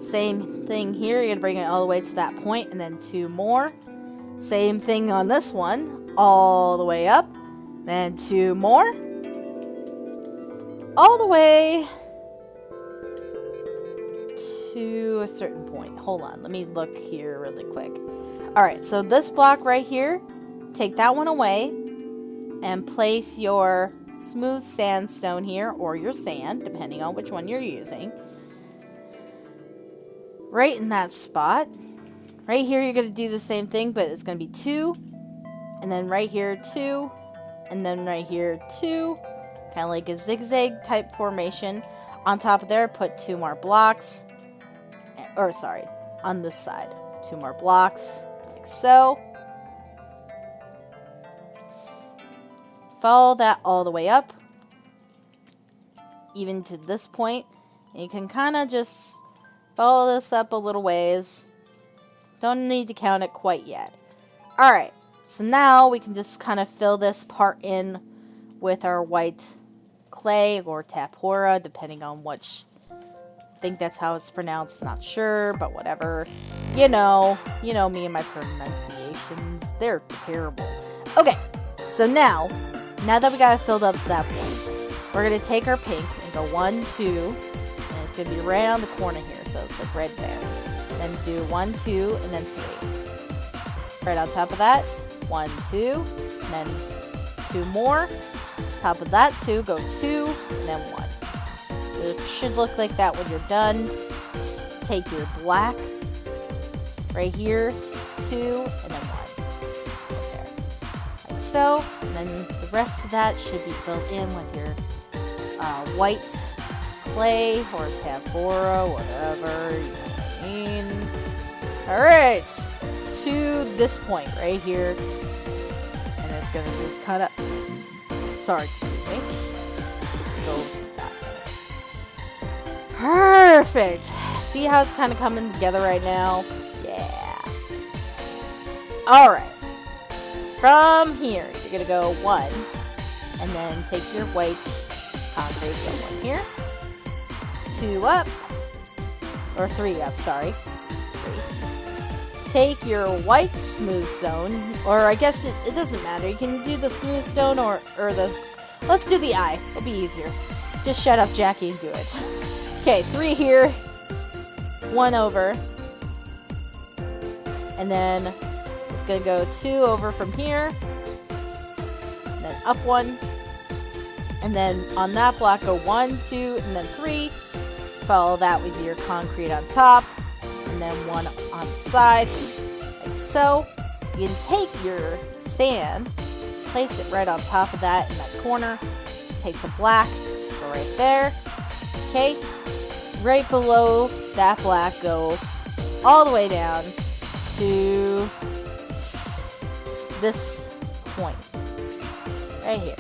Same thing here, you're going to bring it all the way to that point, and then 2 more. Same thing on this one, all the way up, then 2 more. all the way to a certain point. Hold on, let me look here really quick. Alright, so this block right here, take that one away and place your smooth sandstone here, or your sand, depending on which one you're using, right in that spot. Right here you're going to do the same thing, but it's going to be 2, and then right here 2, and then right here 2, kind of like a zigzag type formation. On top of there, put 2 more blocks, or sorry, on this side, 2 more blocks, like so. Follow that all the way up, even to this point, and you can kind of just follow this up a little ways. Don't need to count it quite yet. Alright, so now we can just kind of fill this part in with our white clay or tapora, depending on which. I think that's how it's pronounced, not sure, but whatever. You know me and my pronunciations, they're terrible. Okay, so now that we got it filled up to that point, we're going to take our pink and go 1, 2, and it's going to be right on the corner here, so it's like right there. Then do 1, 2, and then 3. Right on top of that, 1, 2, and then 2 more. Top of that 2, go 2, and then 1. So it should look like that when you're done. Take your black, right here, 2, and then 1. Right there. Like so, and then the rest of that should be filled in with your white clay or tapora, whatever you mean. Alright, to this point right here, and it's gonna just kind of, sorry, excuse me, go to that. Perfect. See how it's kind of coming together right now? Yeah. Alright, from here, you're gonna go 1, and then take your white concrete, go 1 here, 2 up, or 3 up, sorry. 3. Take your white smooth stone, or I guess it doesn't matter. You can do the smooth stone or the... Let's do the eye. It'll be easier. Just shut up, Jackie, and do it. Okay, 3 here, 1 over, and then it's going to go 2 over from here, and then up 1, and then on that block go 1, 2, and then 3. Follow that with your concrete on top, and then 1 on the side, like so. You can take your sand, place it right on top of that in that corner, take the black, go right there, okay, right below that black, go all the way down to this point, right here.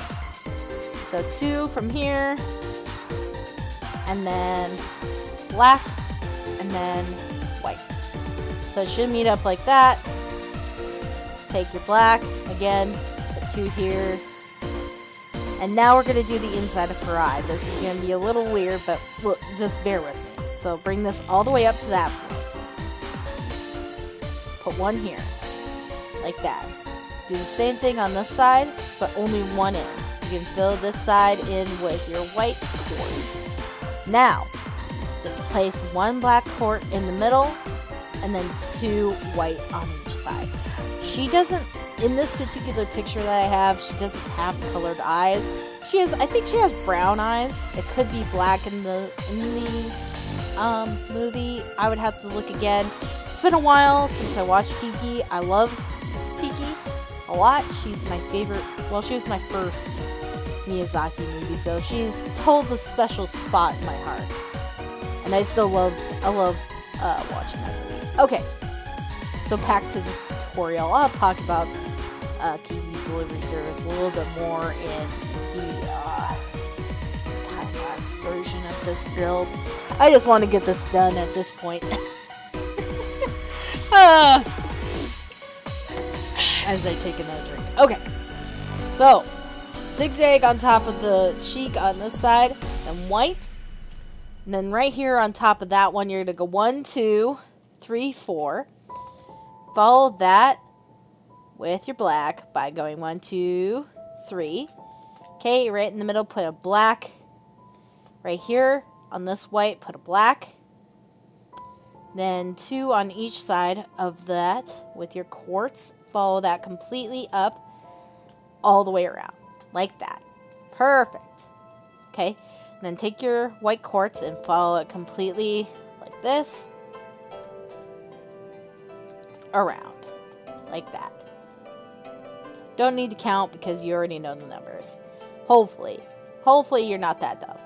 So 2 from here, and then black, and then white. So it should meet up like that. Take your black, again, put 2 here. And now we're going to do the inside of her eye. This is going to be a little weird, but look, just bear with me. So bring this all the way up to that point. Put 1 here, like that. Do the same thing on this side, but only 1 in. You can fill this side in with your white quartz. Now, just place 1 black quartz in the middle, and then 2 white on each side. She doesn't, in this particular picture that I have, she doesn't have colored eyes. She has, I think she has brown eyes. It could be black in the movie. I would have to look again. It's been a while since I watched Kiki. I love Kiki a lot. She's my favorite. Well, she was my first Miyazaki movie, so she holds a special spot in my heart. And I still love watching that movie. Okay, so back to the tutorial. I'll talk about Kiki's delivery service a little bit more in the time-lapse version of this build. I just want to get this done at this point. As I take another drink. Okay, so zigzag on top of the cheek on this side, and white. And then right here on top of that one, you're going to go 1, 2, 3, 4. Follow that with your black by going 1, 2, 3. Okay, right in the middle, put a black. Right here on this white, put a black. Then 2 on each side of that with your quartz. Follow that completely up all the way around. Like that. Perfect. Okay. Then take your white quartz and follow it completely like this. Around. Like that. Don't need to count because you already know the numbers. Hopefully. Hopefully you're not that dumb.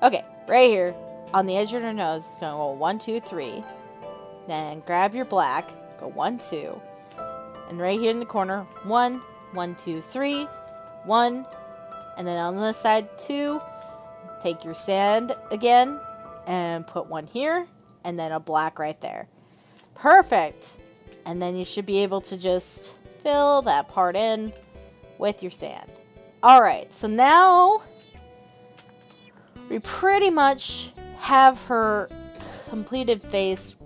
Okay, right here. On the edge of your nose, it's going to go 1, 2, 3. Then grab your black. Go 1, 2. And right here in the corner, 1, 1, 2, 3. 1. And then on this side, 2. Take your sand again. And put 1 here. And then a black right there. Perfect. And then you should be able to just fill that part in with your sand. Alright, so now we pretty much have her completed face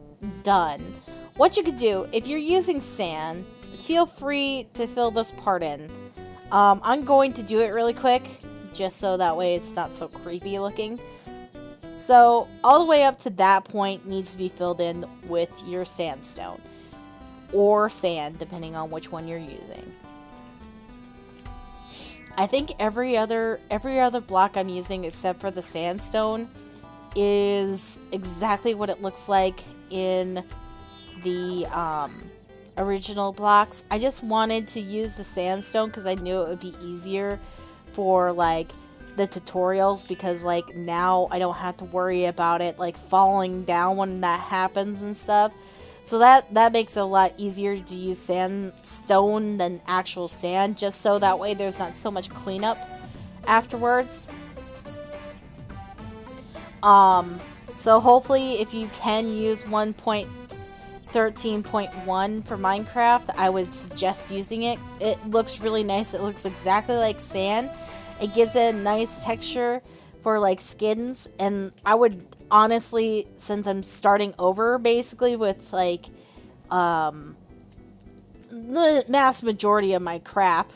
done. What you could do, if you're using sand, feel free to fill this part in. I'm going to do it really quick, just so that way it's not so creepy looking. So, all the way up to that point needs to be filled in with your sandstone. Or sand, depending on which one you're using. I think every other block I'm using except for the sandstone is exactly what it looks like in the original blocks. I just wanted to use the sandstone because I knew it would be easier for like the tutorials, because like now I don't have to worry about it like falling down when that happens and stuff. So that makes it a lot easier to use sandstone than actual sand, just so that way there's not so much cleanup afterwards. So hopefully if you can use 1.13.1 for Minecraft, I would suggest using it. It looks really nice. It looks exactly like sand. It gives it a nice texture for like skins, and I would honestly, since I'm starting over basically with like the mass majority of my crap,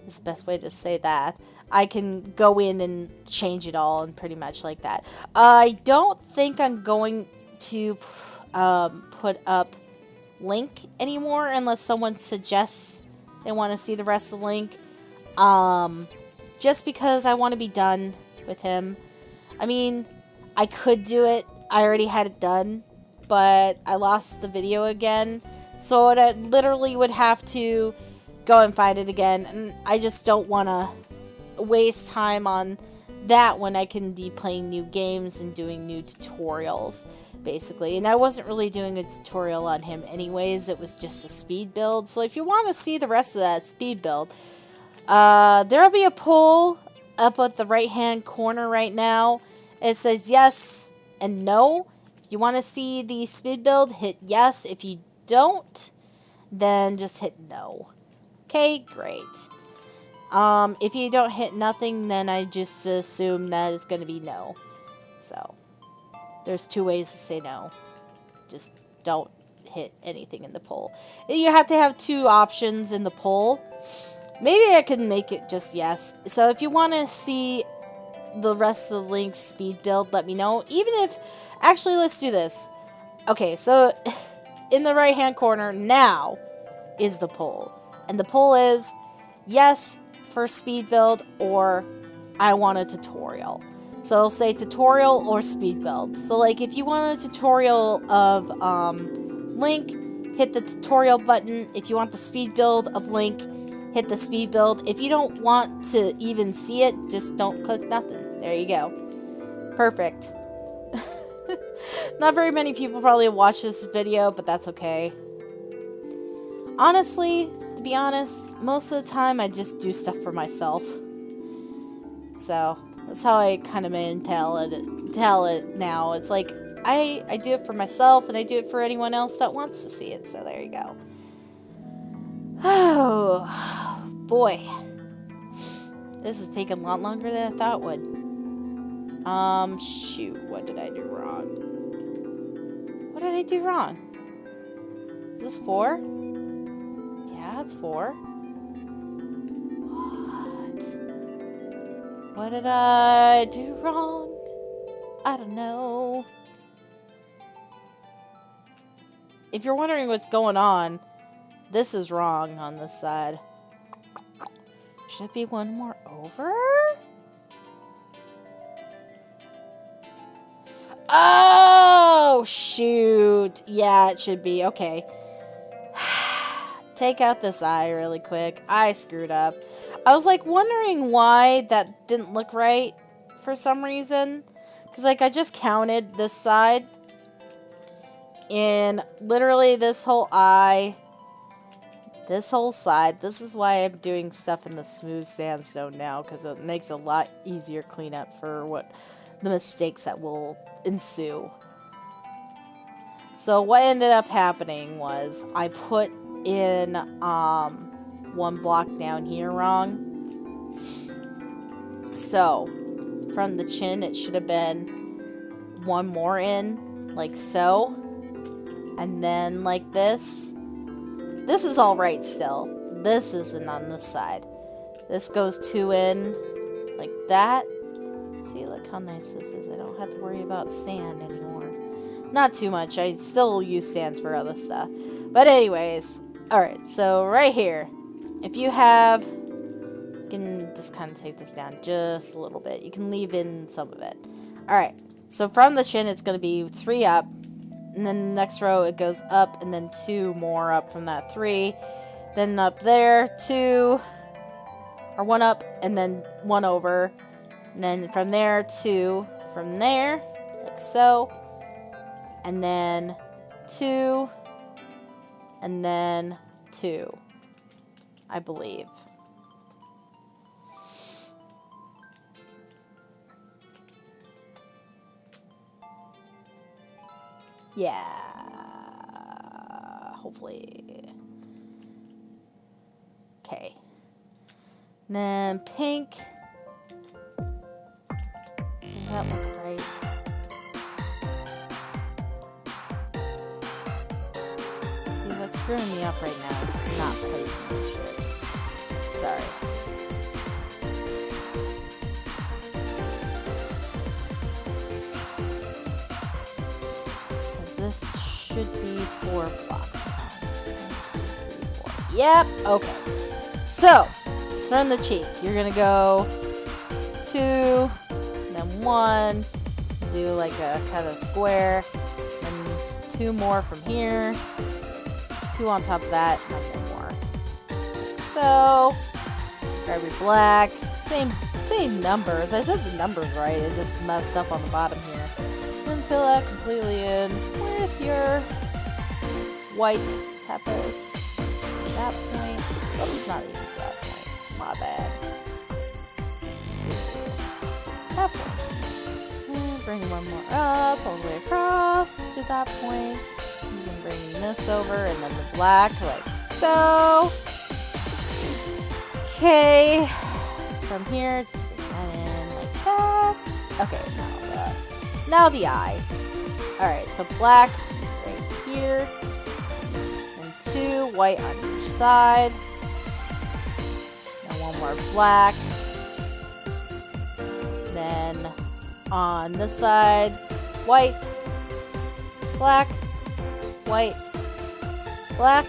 is the best way to say that, I can go in and change it all and pretty much like that. I don't think I'm going to put up Link anymore unless someone suggests they want to see the rest of the Link. Just because I want to be done with him. I mean, I could do it. I already had it done, but I lost the video again. So I literally would have to go and find it again, and I just don't want to waste time on that when I can be playing new games and doing new tutorials, basically. And I wasn't really doing a tutorial on him anyways. It was just a speed build. So if you want to see the rest of that speed build, there'll be a poll up at the right hand corner right now. It says yes and no. If you want to see the speed build, hit yes. If you don't, then just hit no. Okay, great. If you don't hit nothing, then I just assume that it's going to be no. So, there's 2 ways to say no. Just don't hit anything in the poll. You have to have 2 options in the poll. Maybe I can make it just yes. So if you want to see the rest of the Link's speed build, let me know. Even if... Actually, let's do this. Okay, so in the right-hand corner now is the poll. And the poll is yes for speed build or I want a tutorial. So it'll say tutorial or speed build. So like if you want a tutorial of Link, hit the tutorial button. If you want the speed build of Link, hit the speed build. If you don't want to even see it, just don't click nothing. There you go. Perfect. Not very many people probably watch this video, but that's okay. Honestly, to be honest, most of the time I just do stuff for myself. So, that's how I kind of tell it now. It's like, I do it for myself, and I do it for anyone else that wants to see it. So there you go. Oh, boy. This is taking a lot longer than I thought it would. Shoot, what did I do wrong? What did I do wrong? Is this 4? Yeah, it's 4. What? What did I do wrong? I don't know. If you're wondering what's going on, this is wrong on this side. Should it be one more over? Oh, shoot. Yeah, it should be. Okay. Take out this eye really quick. I screwed up. I was like wondering why that didn't look right for some reason. Because like I just counted this side. And literally this whole eye. This whole side. This is why I'm doing stuff in the smooth sandstone now. Because it makes it a lot easier cleanup for what the mistakes that will ensue. So what ended up happening was I put in one block down here wrong. So from the chin it should have been one more in, like so, and then like this. This is all right still. This isn't on this side. This goes 2 in like that. See, look how nice this is. I don't have to worry about sand anymore. Not too much. I still use sands for other stuff. But anyways, alright, so right here, if you have, you can just kind of take this down just a little bit. You can leave in some of it. Alright, so from the chin, it's going to be 3 up. And then the next row, it goes up, and then 2 more up from that 3. Then up there, 2, or 1 up, and then 1 over. And then from there, 2, from there, like so. And then 2, and then 2, I believe. Yeah, hopefully. Okay. Then pink. Does that look right? See, what's screwing me up right now is not placing this shit. Sorry. Because this should be 4 blocks. 1, 2, 3, 4. Yep, okay. So, from the cheek, you're gonna go 2, then 1, do like a kind of square, and 2 more from here, 2 on top of that, and then 1 more. Like so, grab your black, same numbers. I said the numbers right, it just messed up on the bottom here. Then fill that completely in with your white tapis to that point. Oops, not even to that point. My bad. To that point. And bring 1 more up, all the way across to that point. You can bring this over and then the black like so. Okay. From here, just bring that in like that. Okay, now the eye. Alright, so black right here. And 2 white on each side. And 1 more black. Then on this side, white, black, white, black,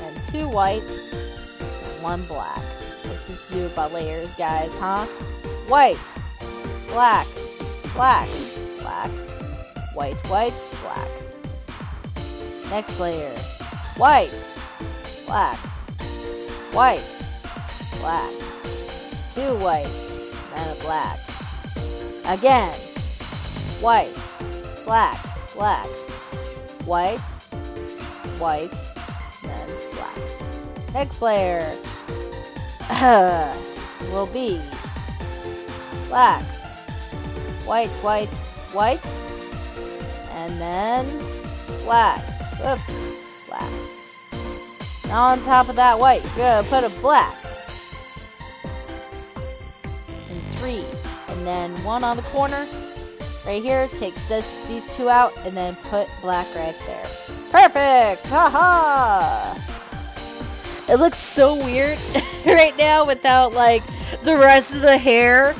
and 2 white, and 1 black. This is do about layers, guys, huh? White, black, black, black, white, white, black. Next layer, white, black, white, black, 2 whites, and a black. Again, white, black, black, white, white, then black. Next layer will be black, white, white, white, and then black. Whoops, black. Now on top of that white, you're gonna put a black. And 3. And then 1 on the corner. Right here, take these 2 out, and then put black right there. Perfect! Haha! It looks so weird right now without, like, the rest of the hair.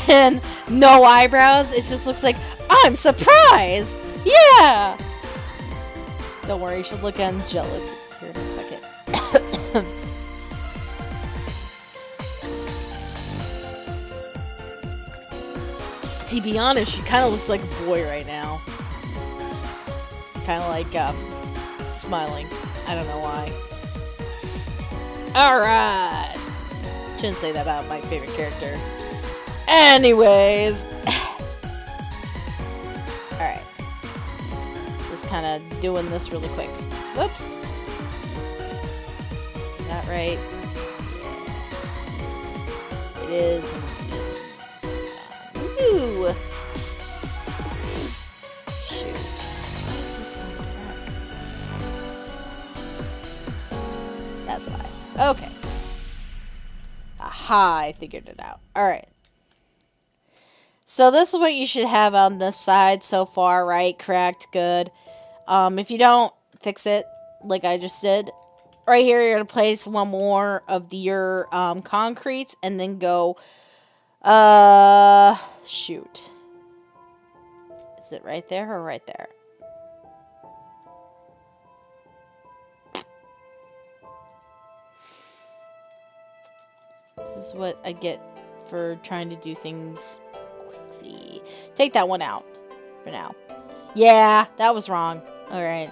and no eyebrows. It just looks like, I'm surprised! Yeah! Don't worry, she'll look angelic here in a second. To be honest, she kind of looks like a boy right now. Kind of like, smiling. I don't know why. Alright! Shouldn't say that about my favorite character. Anyways. Alright. Just kind of doing this really quick. Whoops. Is that right? Yeah. It is. Ooh. Shoot. Why is this so correct? That's why. Okay. Aha, I figured it out. Alright. So this is what you should have on this side so far, right? Correct, good. If you don't, fix it like I just did. Right here, you're going to place one more of your concretes and then go, shoot. Is it right there or right there? This is what I get for trying to do things quickly. Take that one out for now. Yeah, that was wrong. Alright.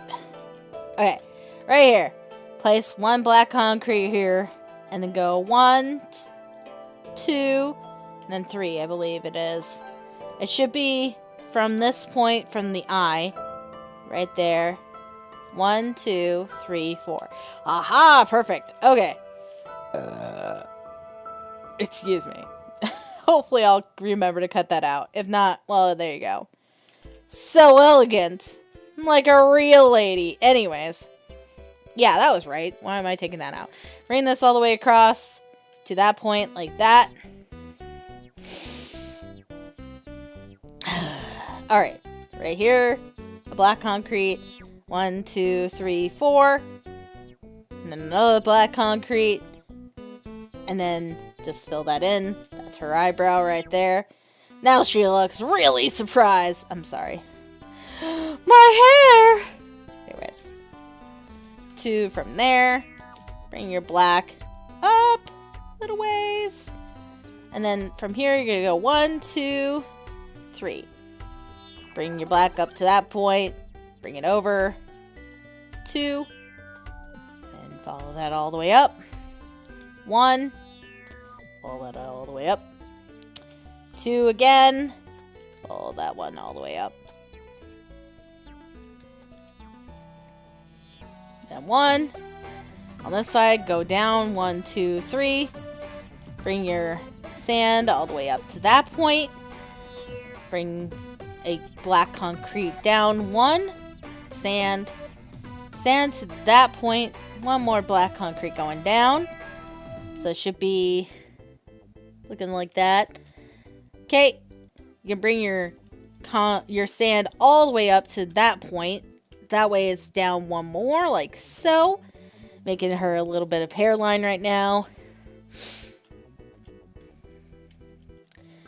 Okay, right here. Place one black concrete here, and then go 1, 2, and then 3, I believe it is. It should be from this point, from the eye, right there. 1, 2, 3, 4. Aha, perfect. Okay. Excuse me. Hopefully I'll remember to cut that out. If not, well, there you go. So elegant. Like a real lady. Anyways. Yeah, that was right. Why am I taking that out? Bring this all the way across to that point, like that. Alright. Right here. A black concrete. 1, 2, 3, 4. And then another black concrete. And then just fill that in. That's her eyebrow right there. Now she looks really surprised. I'm sorry. My hair! Anyways. 2 from there. Bring your black up a little ways. And then from here, you're going to go 1, 2, 3. Bring your black up to that point. Bring it over. 2. And follow that all the way up. 1. Follow that all the way up. 2 again. Follow that one all the way up. Then 1. On this side, go down. 1, 2, 3. Bring your sand all the way up to that point. Bring a black concrete down. 1. Sand. Sand to that point. 1 more black concrete going down. So it should be looking like that. Okay. You can bring your sand all the way up to that point. That way it's down 1 more, like so. Making her a little bit of hairline right now.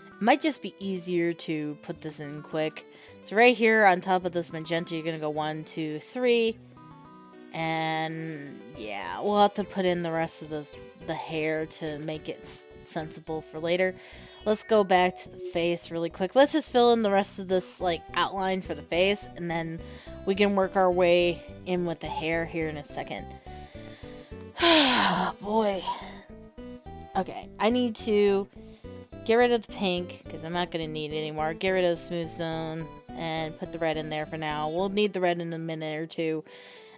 It might just be easier to put this in quick. So right here on top of this magenta, you're going to go 1, 2, 3. And yeah, we'll have to put in the rest of the hair to make it sensible for later. Let's go back to the face really quick. Let's just fill in the rest of this like outline for the face, and then we can work our way in with the hair here in a second. Oh, boy. Okay, I need to get rid of the pink, because I'm not going to need it anymore. Get rid of the smooth zone, and put the red in there for now. We'll need the red in a minute or two,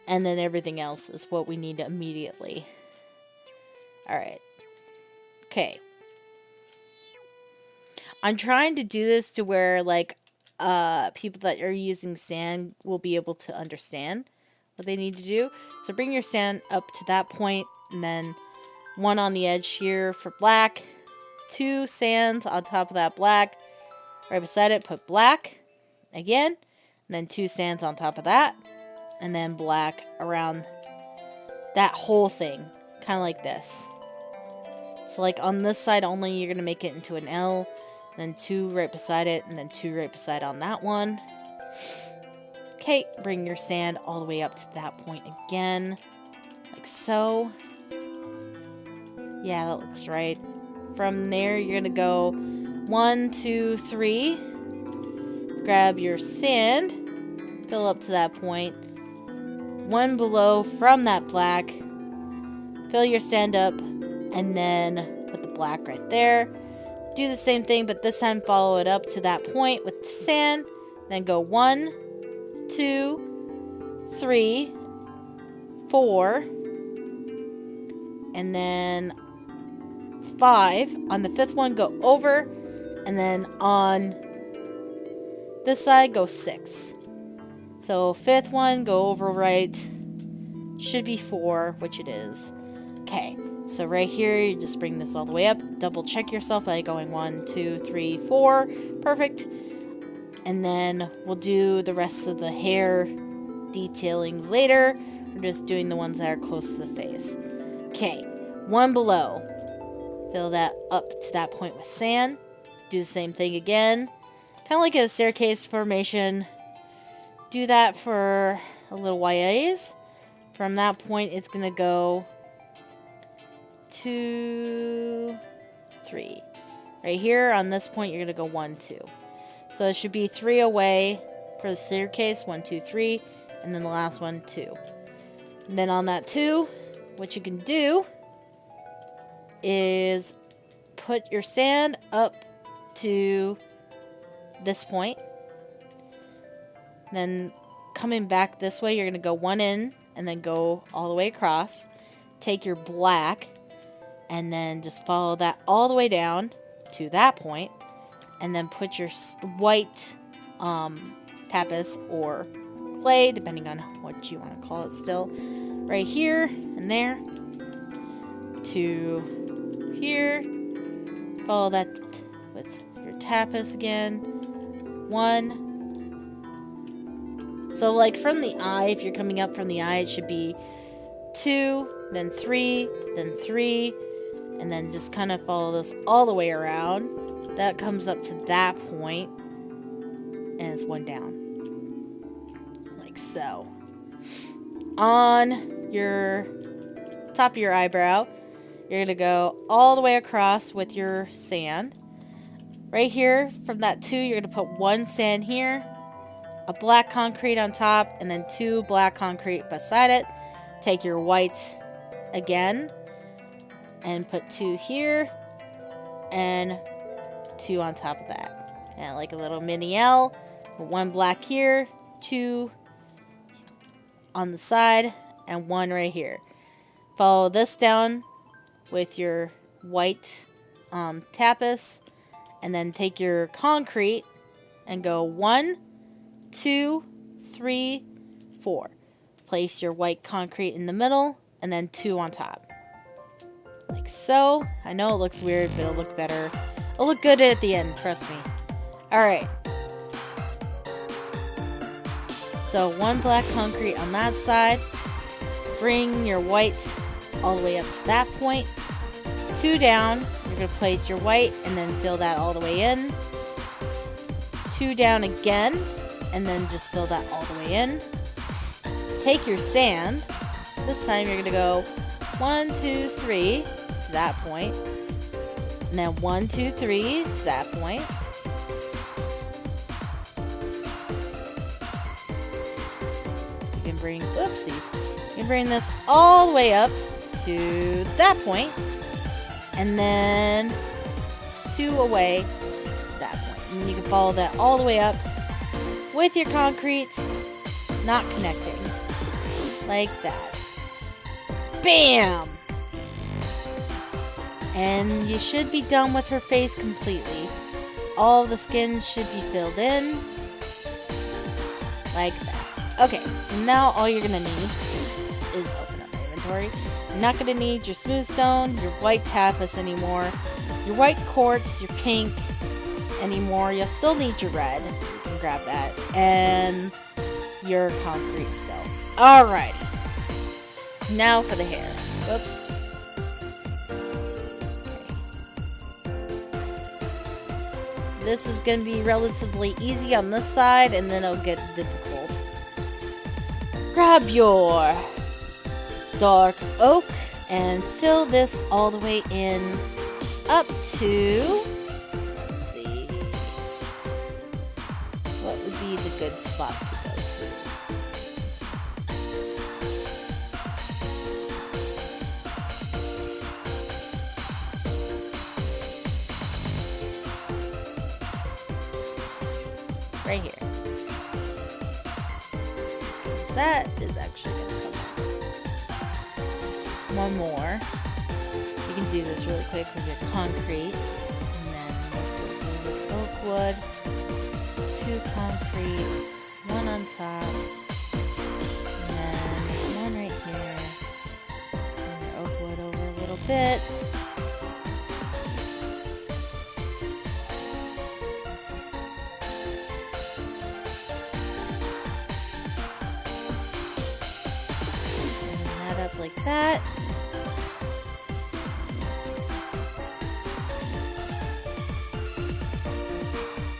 and then everything else is what we need immediately. Alright. Okay. I'm trying to do this to where, like, people that are using sand will be able to understand what they need to do. So bring your sand up to that point, and then 1 on the edge here for black. 2 sands on top of that black. Right beside it, put black again. And then 2 sands on top of that. And then black around that whole thing. Kind of like this. So like on this side only, you're going to make it into an L. then 2 right beside it, and then 2 right beside on that one. Okay, bring your sand all the way up to that point again, like so. Yeah, that looks right. From there, you're gonna go 1, 2, 3. Grab your sand, fill up to that point. 1 below from that black, fill your sand up, and then put the black right there. Do the same thing, but this time follow it up to that point with the sand. Then go 1, 2, 3, 4, and then 5. On the 5th one, go over, and then on this side, go 6. So 5th one, go over right. Should be 4, which it is. Okay, so right here, you just bring this all the way up. Double check yourself by going 1, 2, 3, 4. Perfect. And then we'll do the rest of the hair detailings later. We're just doing the ones that are close to the face. Okay, 1 below. Fill that up to that point with sand. Do the same thing again. Kind of like a staircase formation. Do that for a little ways. From that point, it's going to go 2, 3. Right here, on this point, you're going to go 1, 2. So it should be 3 away for the staircase. 1, 2, 3. And then the last one, 2. And then on that 2, what you can do is put your sand up to this point. Then coming back this way, you're going to go 1 in and then go all the way across. Take your black and then just follow that all the way down to that point. And then put your white tapis or clay, depending on what you want to call it still, right here and there to here. Follow that with your tapis again. 1. So like from the eye, if you're coming up from the eye, it should be 2, then 3, then 3, and then just kind of follow this all the way around. That comes up to that point, and it's 1 down. Like so. On your top of your eyebrow, you're going to go all the way across with your sand. Right here, from that 2, you're going to put 1 sand here, a black concrete on top, and then 2 black concrete beside it. Take your white again, and put 2 here, and 2 on top of that. And like a little mini L, 1 black here, 2 on the side, and 1 right here. Follow this down with your white tapis, and then take your concrete and go 1, 2, 3, 4. Place your white concrete in the middle, and then 2 on top. Like so. I know it looks weird, but it'll look better. It'll look good at the end, trust me. Alright. So 1 black concrete on that side. Bring your white all the way up to that point. 2 down. You're going to place your white and then fill that all the way in. 2 down again. And then just fill that all the way in. Take your sand. This time you're going to go 1, 2, 3 to that point. And then 1, 2, 3 to that point. You can bring, oopsies. You can bring this all the way up to that point. And then 2 away to that point. And then you can follow that all the way up with your concrete not connecting. Like that. Bam! And you should be done with her face completely. All the skin should be filled in. Like that. Okay, so now all you're going to need is open up my inventory. You're not going to need your smooth stone, your white tapis anymore, your white quartz, your pink anymore. You'll still need your red, so you can grab that, and your concrete still. Alrighty. Now for the hair. Whoops. This is going to be relatively easy on this side, and then it'll get difficult. Grab your dark oak and fill this all the way in up to, let's see, what would be the good spot to go to? Right here. So that is actually going to come out. One more. You can do this really quick with your concrete. And then this will be with oak wood. 2 concrete. 1 on top. And then 1 right here. Bring your oak wood over a little bit. Up like that.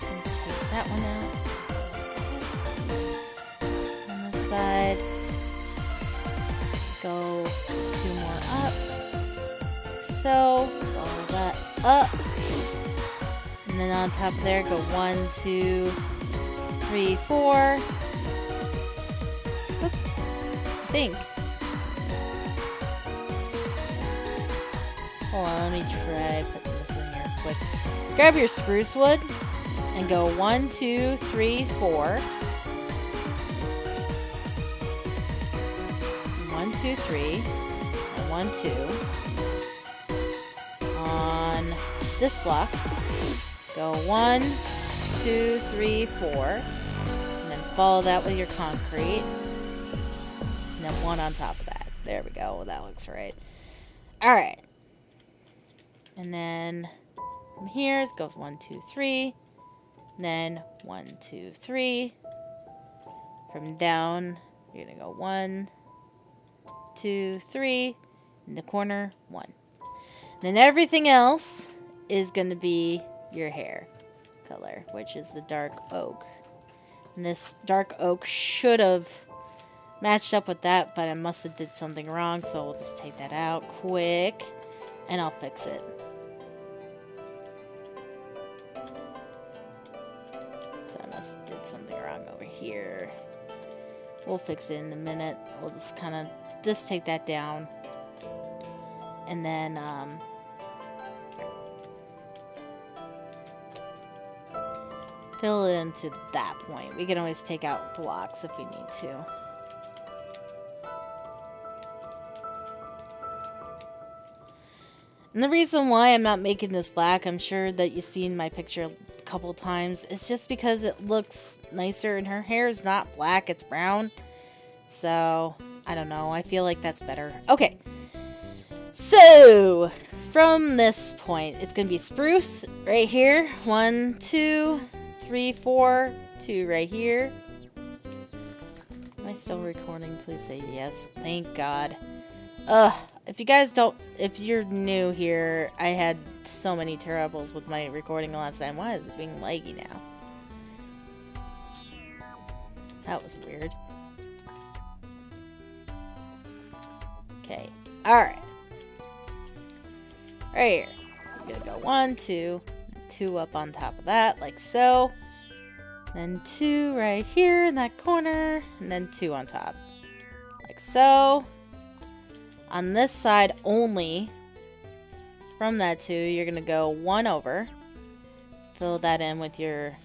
And take that one out. On this side, go 2 more up. So, follow that up. And then on top of there, go 1, 2, 3, 4. Oops. I think. Hold on, let me try putting this in here quick. Grab your spruce wood and go 1, 2, 3, 4. 1, 2, 3, and 1, 2. On this block, go 1, 2, 3, 4, and then follow that with your concrete, and then 1 on top of that. There we go. That looks right. All right. And then from here it goes 1, 2, 3. Then 1, 2, 3. From down, you're gonna go 1, 2, 3. In the corner, 1. Then everything else is gonna be your hair color, which is the dark oak. And this dark oak should have matched up with that, but I must have did something wrong, so we'll just take that out quick. And I'll fix it. So I must have did something wrong over here. We'll fix it in a minute. We'll just kind of just take that down. And then fill it into that point. We can always take out blocks if we need to. And the reason why I'm not making this black, I'm sure that you've seen my picture a couple times, is just because it looks nicer and her hair is not black, it's brown. So, I don't know, I feel like that's better. Okay, so from this point, it's going to be spruce right here. 1, 2, 3, 4, 2 right here. Am I still recording? Please say yes. Thank God. If you guys don't, if you're new here, I had so many troubles with my recording last time. Why is it being laggy now? That was weird. Okay, alright. Right here. We're gonna go 1, 2, 2 up on top of that, like so. Then 2 right here in that corner, and then 2 on top. Like so. On this side only, from that 2, you're going to go 1 over. Fill that in with your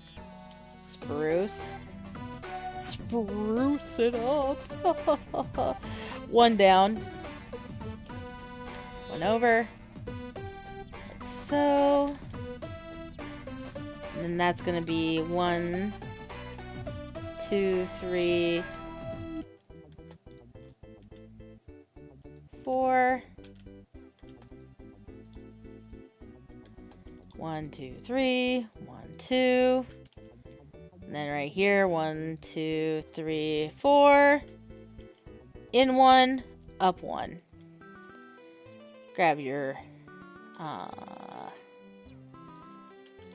spruce. Spruce it up. 1 down. 1 over. Like so. And then that's going to be 1, 2, 3, 4. 1, 2, 3. 1, 2. And then right here, 1, 2, 3, 4. In 1, up 1. Grab your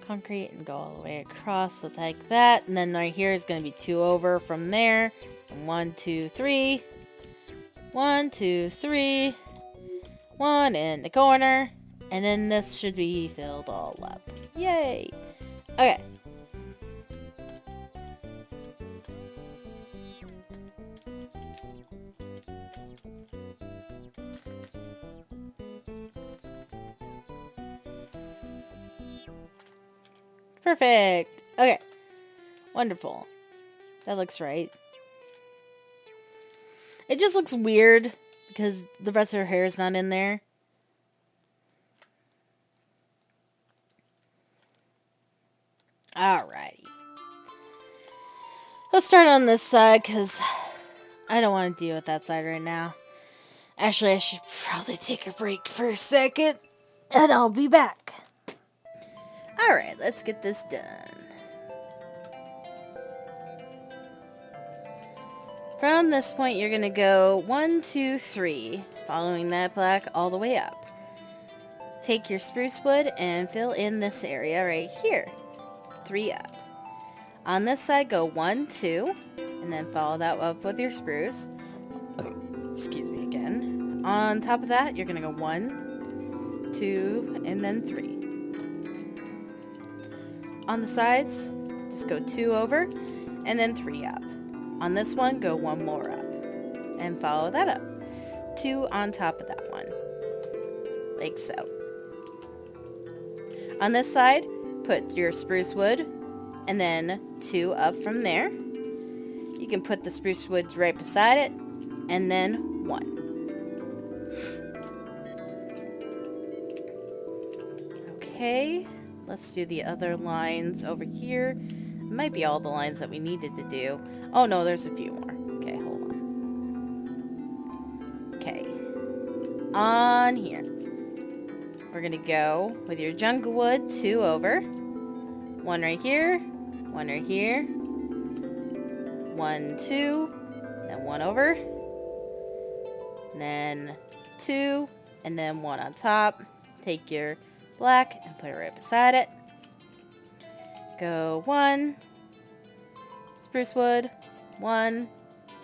concrete and go all the way across with like that. And then right here is going to be 2 over from there. And 1, 2, 3. 1, 2, 3. 1 in the corner. And then this should be filled all up. Yay! Okay. Perfect. Okay. Wonderful. That looks right. It just looks weird because the rest of her hair is not in there. Alrighty. Let's start on this side because I don't want to deal with that side right now. Actually, I should probably take a break for a second and I'll be back. Alright, let's get this done. From this point, you're going to go 1, 2, 3, following that black all the way up. Take your spruce wood and fill in this area right here. 3 up. On this side, go 1, 2, and then follow that up with your spruce. Excuse me again. On top of that, you're going to go 1, 2, and then 3. On the sides, just go 2 over, and then 3 up. On this one, go 1 more up, and follow that up. 2 on top of that one, like so. On this side, put your spruce wood, and then 2 up from there. You can put the spruce woods right beside it, and then 1. Okay, let's do the other lines over here. It might be all the lines that we needed to do. Oh no, there's a few more. Okay, hold on. Okay, on here, we're gonna go with your jungle wood, 2 over. 1 right here, 1 right here, 1, 2, then 1 over, and then 2, and then 1 on top. Take your black and put it right beside it. Go 1, spruce wood, 1,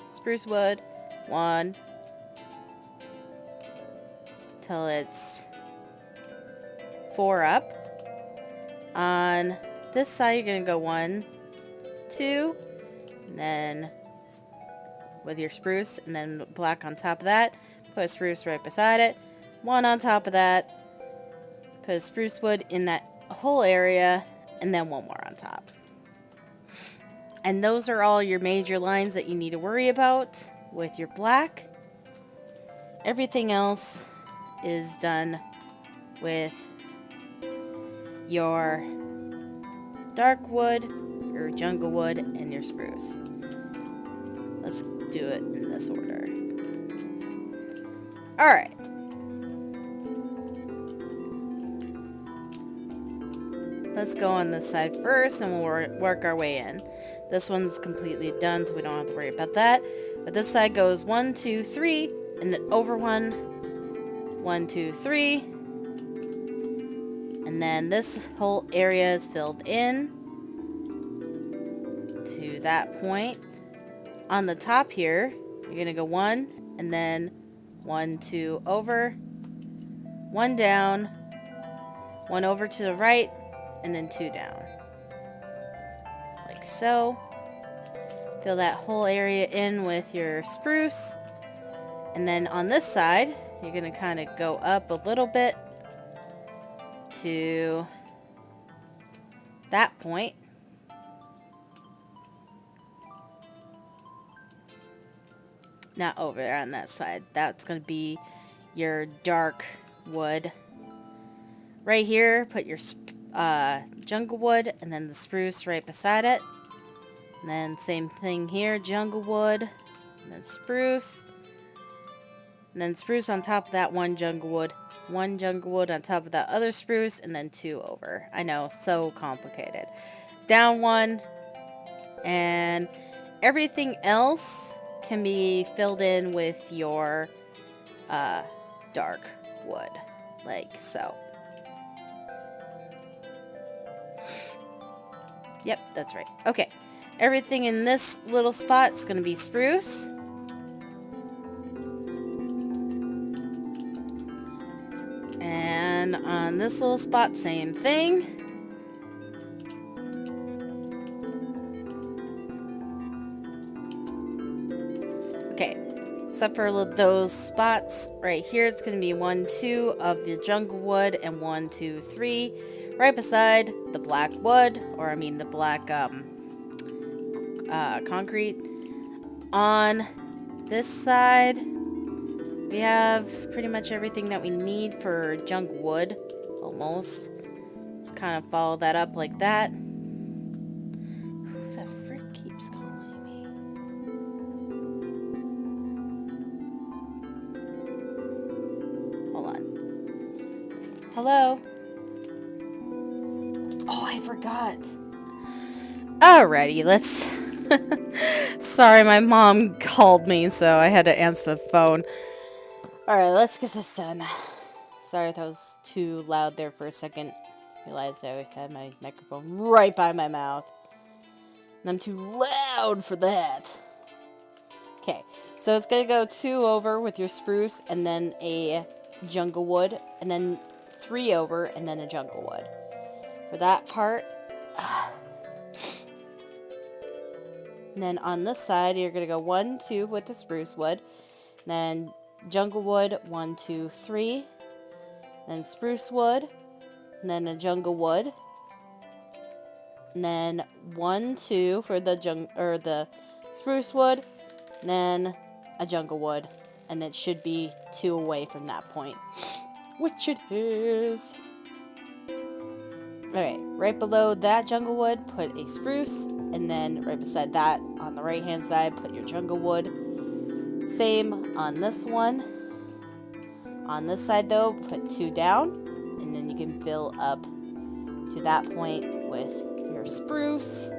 spruce wood, 1, till it's 4 up. On this side, you're going to go 1, 2, and then with your spruce, and then black on top of that. Put a spruce right beside it. 1 on top of that. Put a spruce wood in that whole area, and then 1 more on top. And those are all your major lines that you need to worry about with your black. Everything else is done with your dark wood, your jungle wood, and your spruce. Let's do it in this order. Alright. Let's go on this side first, and we'll work our way in. This one's completely done, so we don't have to worry about that. But this side goes 1, 2, 3, and then over 1, 1, 2, 3. And then this whole area is filled in to that point. On the top here, you're going to go 1, and then 1, 2 over, 1 down, 1 over to the right, and then 2 down. Like so. Fill that whole area in with your spruce. And then on this side, you're going to kind of go up a little bit to that point. Not over there on that side. That's going to be your dark wood. Right here, put your jungle wood and then the spruce right beside it. And then same thing here, jungle wood, and then spruce. And then spruce on top of that, 1 jungle wood. 1 jungle wood on top of that other spruce, and then 2 over. I know, so complicated. Down 1, and everything else can be filled in with your dark wood, like so. Yep, that's right. Okay. Everything in this little spot is going to be spruce. And on this little spot, same thing. Okay, except for those spots right here, it's going to be 1, 2 of the jungle wood and 1, 2, 3 right beside the black wood, or I mean the black concrete. On this side, we have pretty much everything that we need for jungle wood, almost. Let's kind of follow that up like that. Who the frick keeps calling me? Hold on. Hello? Oh, I forgot. Alrighty, let's... Sorry, my mom called me, so I had to answer the phone. Alright, let's get this done. Sorry if that was too loud there for a second. Realized I had my microphone right by my mouth. And I'm too loud for that. Okay, so it's gonna go 2 over with your spruce, and then a jungle wood, and then 3 over, and then a jungle wood. For that part. And then on this side, you're gonna go 1, 2 with the spruce wood, then jungle wood, 1, 2, 3, then spruce wood, and then a jungle wood, and then 1, 2 for the spruce wood, and then a jungle wood, and it should be 2 away from that point, which it is. Alright, right below that jungle wood, put a spruce, and then right beside that, on the right hand side, put your jungle wood. Same on this one. On this side though, put 2 down, and then you can fill up to that point with your spruce.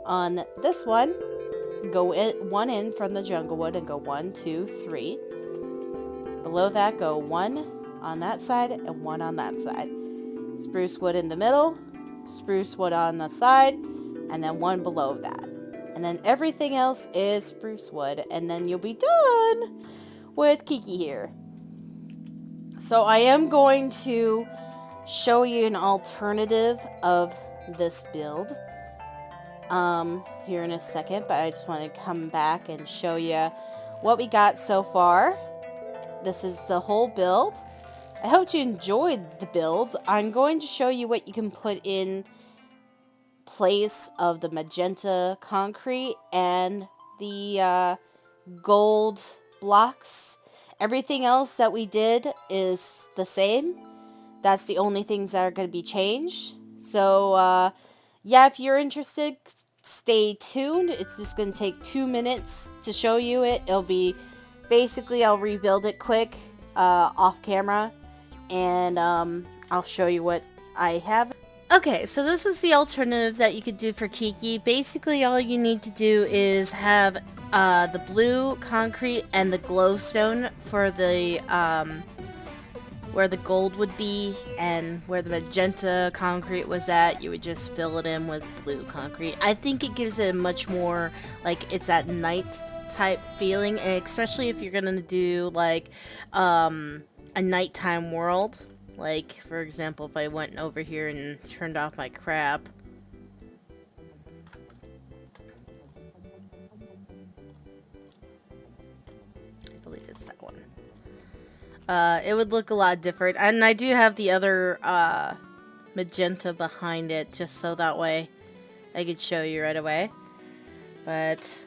On this one, go 1 in from the jungle wood and go 1, 2, 3. Below that, go 1 on that side and 1 on that side. Spruce wood in the middle, spruce wood on the side, and then 1 below that. And then everything else is spruce wood, and then you'll be done with Kiki here. So I am going to show you an alternative of this build here in a second, but I just want to come back and show you what we got so far. This is the whole build. I hope you enjoyed the build. I'm going to show you what you can put in place of the magenta concrete and the gold blocks. Everything else that we did is the same. That's the only things that are going to be changed. So, yeah, if you're interested, stay tuned. It's just going to take 2 minutes to show you it. It'll be, basically, I'll rebuild it quick, off camera. And I'll show you what I have. Okay, so this is the alternative that you could do for Kiki. Basically, all you need to do is have the blue concrete and the glowstone for the where the gold would be, and where the magenta concrete was at, you would just fill it in with blue concrete. I think it gives it a much more, like, it's at night type feeling, and especially if you're gonna do like a nighttime world. Like, for example, if I went over here and turned off my crap. I believe it's that one. It would look a lot different. And I do have the other magenta behind it, just so that way I could show you right away. But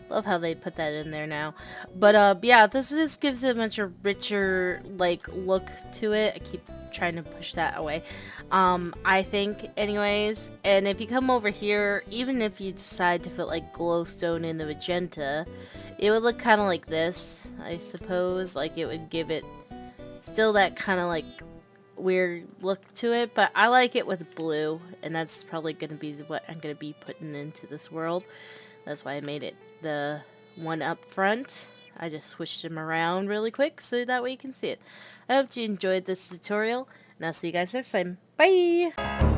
love how they put that in there now. But yeah, this just gives it a much richer like look to it. I keep trying to push that away. I think anyways, and if you come over here, even if you decide to put like glowstone in the magenta, it would look kind of like this, I suppose. Like, it would give it still that kind of like weird look to it, but I like it with blue, and that's probably going to be what I'm going to be putting into this world. That's why I made it the one up front. I just switched them around really quick so that way you can see it. I hope you enjoyed this tutorial, and And I'll see you guys next time. Bye!